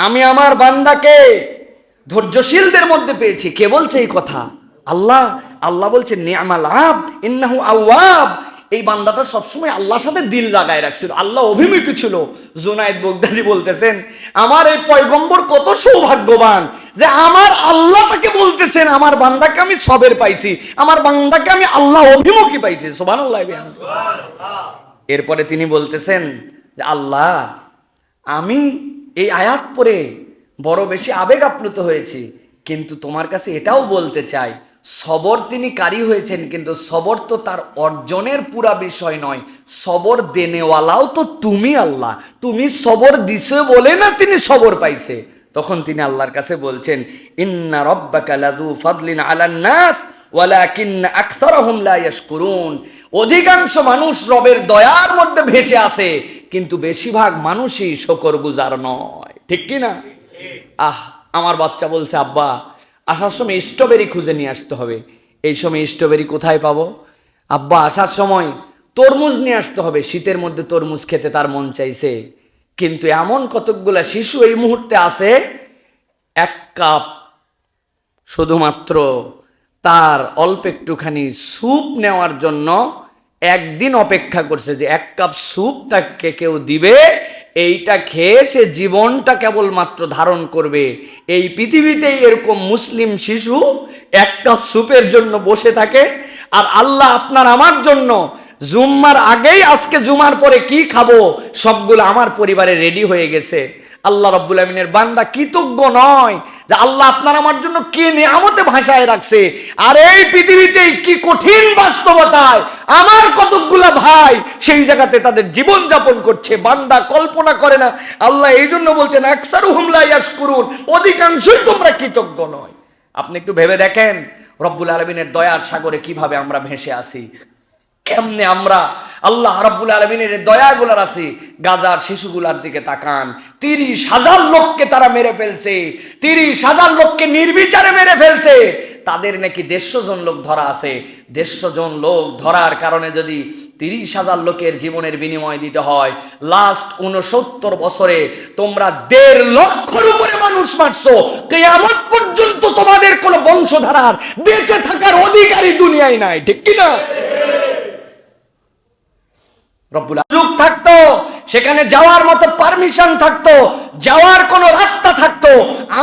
আমি আমার বান্দাকে ধৈর্যশীলদের মধ্যে পেয়েছি। কে বলছে এই কথা? আল্লাহ। আল্লাহ বলছে নি'মাল আবদ ইন্নাহু আওয়াব, এই বান্দাটা সবসময় আল্লাহর সাথে দিল লাগায় রাখছিল, আল্লাহ অভিমুখী ছিল। জুনায়েদ বাগদাদি বলতেছেন আমার এই পয়গম্বর কত সৌভাগ্যবান যে আমার আল্লাহ তাকে বলতেছেন আমার বান্দাকে আমি সবের পাইছি, আমার বান্দাকে আমি আল্লাহ অভিমুখী পাইছি। সুবহানাল্লাহ। এরপরে তিনি বলতেছেন যে আল্লাহ, আমি এই আয়াত পড়ে বড় বেশি আবেগ আপ্লুত হয়েছি, কিন্তু তোমার কাছে এটাও বলতে চাই, সবর তিনি কারি হয়েছেন, কিন্তু সবর তো তার অর্জনের পুরা বিষয় নয়, সবর দেনেওয়ালাও তো তুমি আল্লাহ, তুমি সবর দিছে বলে না তিনি সবর পাইছে। তখন তিনি আল্লাহর কাছে বলছেন, ইন্না রব্বাকা লাযু ফাদলিন আলান নাস ওয়ালাকিন্না আকসারহুম লা ইয়াশকুরুন। অধিকাংশ মানুষ রবের দয়ার মধ্যে ভেসে আছে, কিন্তু বেশিরভাগ মানুষই শুকরগুজার নয়। ঠিক কি না? আমার বাচ্চা বলছে, আব্বা আসার সময় স্ট্রবেরি খুঁজে নিয়ে আসতে হবে। এই সময় স্ট্রবেরি কোথায় পাবো? আব্বা আসার সময় তরমুজ নিয়ে আসতে হবে। শীতের মধ্যে তরমুজ খেতে তার মন চাইছে, কিন্তু এমন কতকগুলা শিশু এই মুহূর্তে আছে, এক কাপ শুধুমাত্র তার অল্প একটুখানি স্যুপ নেওয়ার জন্য একদিন অপেক্ষা করছে যে এক কাপ স্যুপ তাকে কেউ দিবে, এইটা খেয়ে সে জীবনটা কেবলমাত্র ধারণ করবে। এই পৃথিবীতেই এরকম মুসলিম শিশু এক কাপ স্যুপের জন্য বসে থাকে। আর আল্লাহ আপনার আমার জন্য জুম্মার আগেই, আজকে জুমার পরে কি খাবো সবগুলো আমার পরিবারে রেডি হয়ে গেছে। আল্লাহ রাব্বুল আমিনের বান্দা কৃতজ্ঞ নয় যে আল্লাহ আপনার আমার জন্য কি নিয়ামতে ভাষায় রাখছে। আর এই পৃথিবীতেই কি কঠিন বাস্তবতায় আমার কতকগুলা ভাই সেই জায়গাতে তাদের জীবন যাপন করছে, বান্দা কল্পনা করে না। আল্লাহ এই জন্য বলছেন আকসারুহুম লা ইয়াশকুরুন, অধিকাংশই তোমরা কৃতজ্ঞ নয়। আপনি একটু ভেবে দেখেন রব্বুল আলামিনের দয়ার সাগরে কিভাবে আমরা ভেসে আসি, কেমনে আমরা আল্লাহ রাব্বুল আলামিনের দয়াগুলার আছি। গাজার শিশুগুলার দিকে তাকান, 30,000 লোককে তারা মেরে ফেলছে, 30,000 লোককে নির্বিচারে মেরে ফেলছে। তাদের নাকি 150 জন লোক ধরা আছে। 150 জন লোক ধরার কারণে যদি 30,000 লোকের জীবনের বিনিময় দিতে হয়, লাস্ট 69 বছরে তোমরা 1.5 লক্ষের উপরে মানুষ মারছো। কিয়ামত পর্যন্ত তোমাদের কোনো বংশধারার বেঁচে থাকার অধিকারী দুনিয়ায় নাই। ঠিক কি না? রব্বুল সুযোগ থাকতো, সেখানে যাওয়ার মতো পারমিশন থাকতো, যাওয়ার কোনো রাস্তা থাকতো,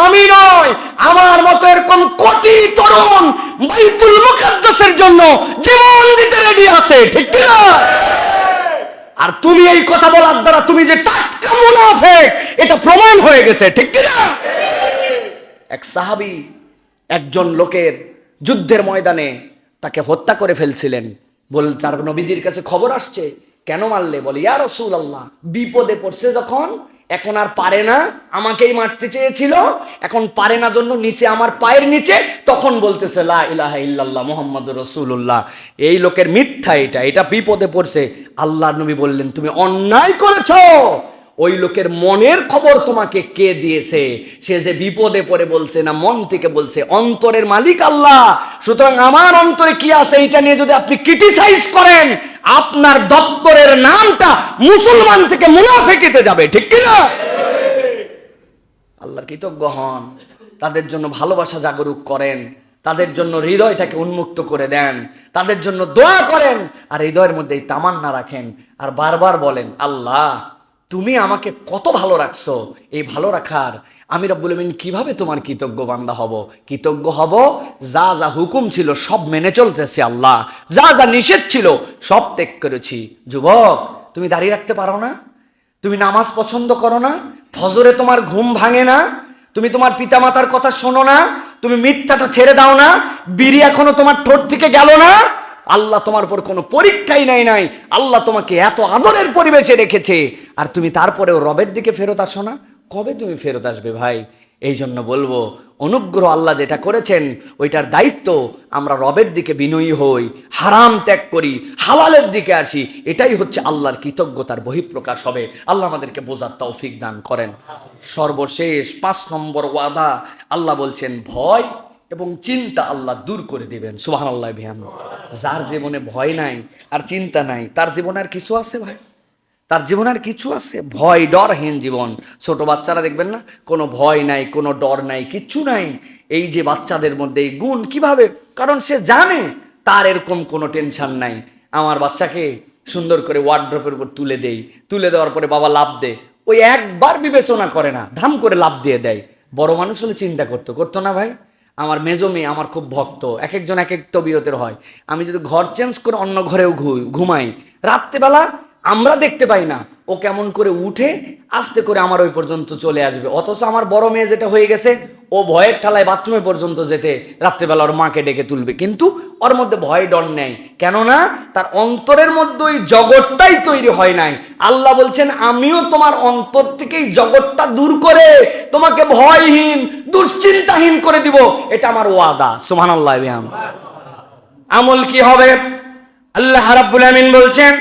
আমি নয় আমার মতো এরকম কোটি তরুণ বাইতুল মুকাদ্দাসের জন্য জীবন দিতে রেডি আছে। ঠিক কি না? আর তুমি এই কথা বলার দ্বারা তুমি যে টাটকা মুনাফিক এটা প্রমাণ হয়ে গেছে। ঠিক কি না? এক সাহাবী একজন লোকের যুদ্ধের ময়দানে তাকে হত্যা করে ফেলছিলেন। তার নবীজির কাছে খবর আসছে, কেন মারলে? বলে, ইয়া রাসূলুল্লাহ, বিপদে পড়ছে যখন, এখন আর পারে না, আমাকেই মারতে চেয়েছিল, এখন পারে না জন্য নিচে আমার পায়ের নিচে, তখন বলতেছে লা ইলাহা ইল্লাল্লাহ মুহাম্মাদুর রাসূলুল্লাহ। এই লোকের মিথ্যা, এটা বিপদে পড়ছে। আল্লাহর নবী বললেন, তুমি অন্যায় করেছো। ওই লোকের মনের খবর তোমাকে কে দিয়েছে? সে যে বিপদে পড়ে বলছে না, মন থেকে বলছে। অন্তরের মালিক আল্লাহ। সুতরাং আমার অন্তরে কি আছে এটা নিয়ে যদি আপনি ক্রিটিসাইজ করেন, আপনার দপ্তরের নামটা মুসলমান থেকে মুনাফিকিতে যাবে। ঠিক কি না? আল্লাহর কৃতজ্ঞ হন, তাদের জন্য ভালোবাসা জাগরুক করেন, তাদের জন্য হৃদয়টাকে উন্মুক্ত করে দেন, তাদের জন্য দোয়া করেন, আর হৃদয়ের মধ্যে এই তামান্না রাখেন, আর বারবার বলেন, আল্লাহ তুমি আমাকে কত ভালো রাখছো। এই ভালো রাখার আমি রব্বুল আমিন কিভাবে তোমার কৃতজ্ঞ বান্দা হব? কৃতজ্ঞ হব, যা যা হুকুম ছিল সব মেনে চলতেছি আল্লাহ, যা যা নিষেধ ছিল সব ত্যাগ করেছি। যুবক, তুমি দাঁড়িয়ে রাখতে পারো না? তুমি নামাজ পছন্দ করো না? ফজরে তোমার ঘুম ভাঙে না? তুমি তোমার পিতামাতার কথা শোনো না? তুমি মিথ্যাটা ছেড়ে দাও না? বিড়ি এখনো তোমার ঠোঁট থেকে গেল না? আল্লাহ তোমার উপর কোনো পরীক্ষাই নাই, আল্লাহ তোমাকে এত আদরের পরিবেশে রেখেছে, আর তুমি তারপরেও রবের দিকে ফেরত আসো না। কবে তুমি ফেরত আসবে ভাই? এই জন্য বলবো, অনুগ্রহ আল্লাহ যেটা করেছেন ওইটার দায়িত্ব আমরা রবের দিকে বিনয়ী হই, হারাম ত্যাগ করি, হালালের দিকে আসি। এটাই হচ্ছে আল্লাহর কৃতজ্ঞতার বহিঃপ্রকাশ হবে। আল্লাহ আমাদেরকে বোঝার তৌফিক দান করেন। সর্বশেষ 5 নম্বর ওয়াদা, আল্লাহ বলছেন ভয় এবং চিন্তা আল্লাহ দূর করে দিবেন। সুবহানাল্লাহ বিহামদিহি। যার জীবনে ভয় নাই আর চিন্তা নাই, তার জীবনে আর কিছু আছে ভাই? তার জীবনে আর কিছু আছে? ভয় ডরহীন জীবন। ছোট বাচ্চারা দেখবেন না, কোনো ভয় নাই, কোনো ডর নাই, কিচ্ছু নাই। এই যে বাচ্চাদের মধ্যে এই গুণ কিভাবে? কারণ সে জানে তার এরকম কোনো টেনশন নাই। আমার বাচ্চাকে সুন্দর করে ওয়ার্ড্রপের উপর তুলে দেই, তুলে দেওয়ার পরে বাবা লাফ দে, ওই একবার বিবেচনা করে না, ধাম করে লাফ দিয়ে দেয়। বড় মানুষ হলে চিন্তা করতো না ভাই? আমার মেজো মেয়ে আমার খুব ভক্ত, এক একজন এক এক তবিয়তের হয়। আমি যদি ঘর চেঞ্জ করে অন্য ঘরেও ঘুমাই, রাত্রেবেলা আমরা দেখতে পাই না, ও কেমন করে উঠে আস্তে করে আমার ওই পর্যন্ত চলে আসবে। অথচ আমার বড় মেয়ে যেটা হয়ে গেছে, ও ভয়ের ঠালায় বাথরুমে পর্যন্ত যেতে রাত্রেবেলা ওর মাকে ডেকে তুলবে, কিন্তু ওর মধ্যে ভয় ডর নেই। কেননা তার অন্তরের মধ্যে ওই জগৎটাই তৈরি হয় নাই। আল্লাহ বলছেন, আমিও তোমার অন্তর থেকেই জগৎটা দূর করে তোমাকে ভয়হীন দুশ্চিন্তাহীন করে দিব, এটা আমার ওয়াদা। সুবহানাল্লাহ। আমল কি হবে? আল্লাহ রাব্বুল আমিন বলছেন,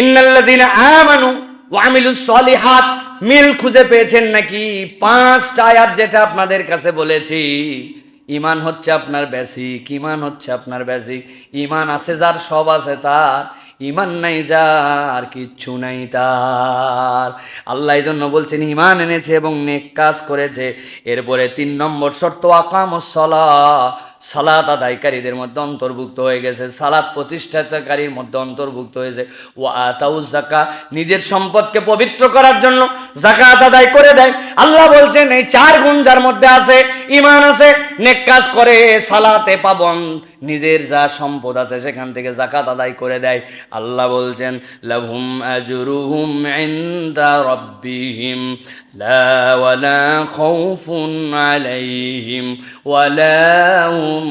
ইন্নাল্লাযীনা আমানু ওয়া আমিলুস সলিহাত। মিল খুঁজে পেয়েছেন নাকি? 5টা আয়াত যেটা আপনাদের কাছে বলেছি, ঈমান হচ্ছে আপনার বেসিক, ঈমান হচ্ছে আপনার বেসিক। ঈমান আছে যার সব আছে তার, ঈমান নাই যার কিচ্ছু নাই তার। আল্লাহ এই জন্য বলছেন ঈমান এনেছে এবং নেক কাজ করেছে। এরপরে 3 নম্বর শর্ত, আকামুস সালাহ, সালাত আদায়কারীদের মধ্যে অন্তর্ভুক্ত হয়ে গেছে, সালাত প্রতিষ্ঠাকারীর মধ্যে অন্তর্ভুক্ত হয়েছে। ওয়া আতাউজ যাকাত, নিজের সম্পদকে পবিত্র করার জন্য যাকাত আদায় করে দেয়। আল্লাহ বলছেন এই 4 গুণ যার মধ্যে আছে, ঈমান আছে, নেক কাজ করে, সালাতে পাবন, নিজের যা সম্পদ আছে সেখান থেকে যাকাত আদায় করে দেয়। আল্লাহ বলছেন, লাহুম আজরুহুম ইনদা রাব্বিহিম লা ওয়ালা খাউফুন আলাইহিম ওয়ালা হুম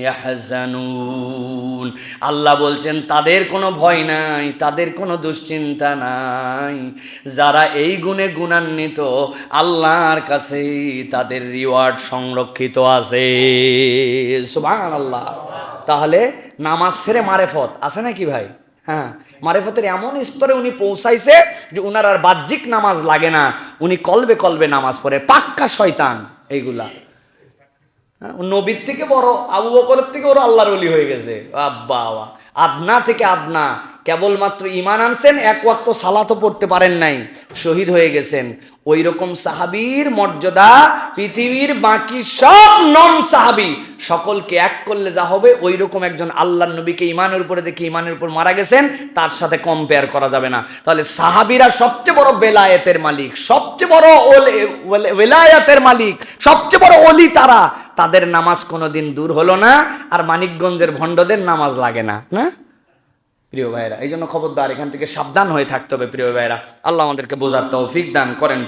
ইয়াহজানুন। আল্লাহ বলছেন তাদের কোনো ভয় নাই, তাদের কোনো দুশ্চিন্তা নাই। যারা এই গুণে গুণান্বিত, আল্লাহর কাছে তাদের রিওয়ার্ড সংরক্ষিত আছে। সুবহানাল্লাহ। তাহলে নামাজ ছেড়ে মারেফত আছে নাকি ভাই? হ্যাঁ, মারেফতের এমন স্তরে উনি পৌঁছাইছে যে উনার আর বাহ্যিক নামাজ লাগে না, উনি কলবে কলবে নামাজ পড়ে। পাক্কা শয়তান এইগুলা। নবীর থেকে বড়, আবু বকরের থেকে ওর আল্লাহর ওলি হয়ে গেছে। আব্বা আদনা থেকে আদনা, কেবলমাত্র ঈমান আনছেন, 1 ওয়াক্ত সালাতও পড়তে পারেন নাই, শহীদ হয়ে গেছেন। ওই রকম সাহাবীর মর্যাদা পৃথিবীর বাকি সব নন সাহাবী সকলকে এক করলে যা হবে, ওই রকম একজন আল্লাহর নবীকে ঈমানের উপরে দেখে ঈমানের উপর মারা গেছেন, তার সাথে কম্পেয়ার করা যাবে না। তাহলে সাহাবীরা সবচেয়ে বড় বেলায়েতের মালিক, সবচেয়ে বড় ওলায়াতের মালিক, সবচেয়ে বড় ওলি তারা। তাদের নামাজ কোনোদিন দূর হলো না, আর মানিকগঞ্জের ভণ্ডদের নামাজ লাগে না। না প্রিয় ভাইরা, এই জন্য খবরদার, এখান থেকে সাবধান হয়ে থাকতে হবে প্রিয় ভাইরা। আল্লাহ আমাদেরকে বোঝার তৌফিক দান করেন।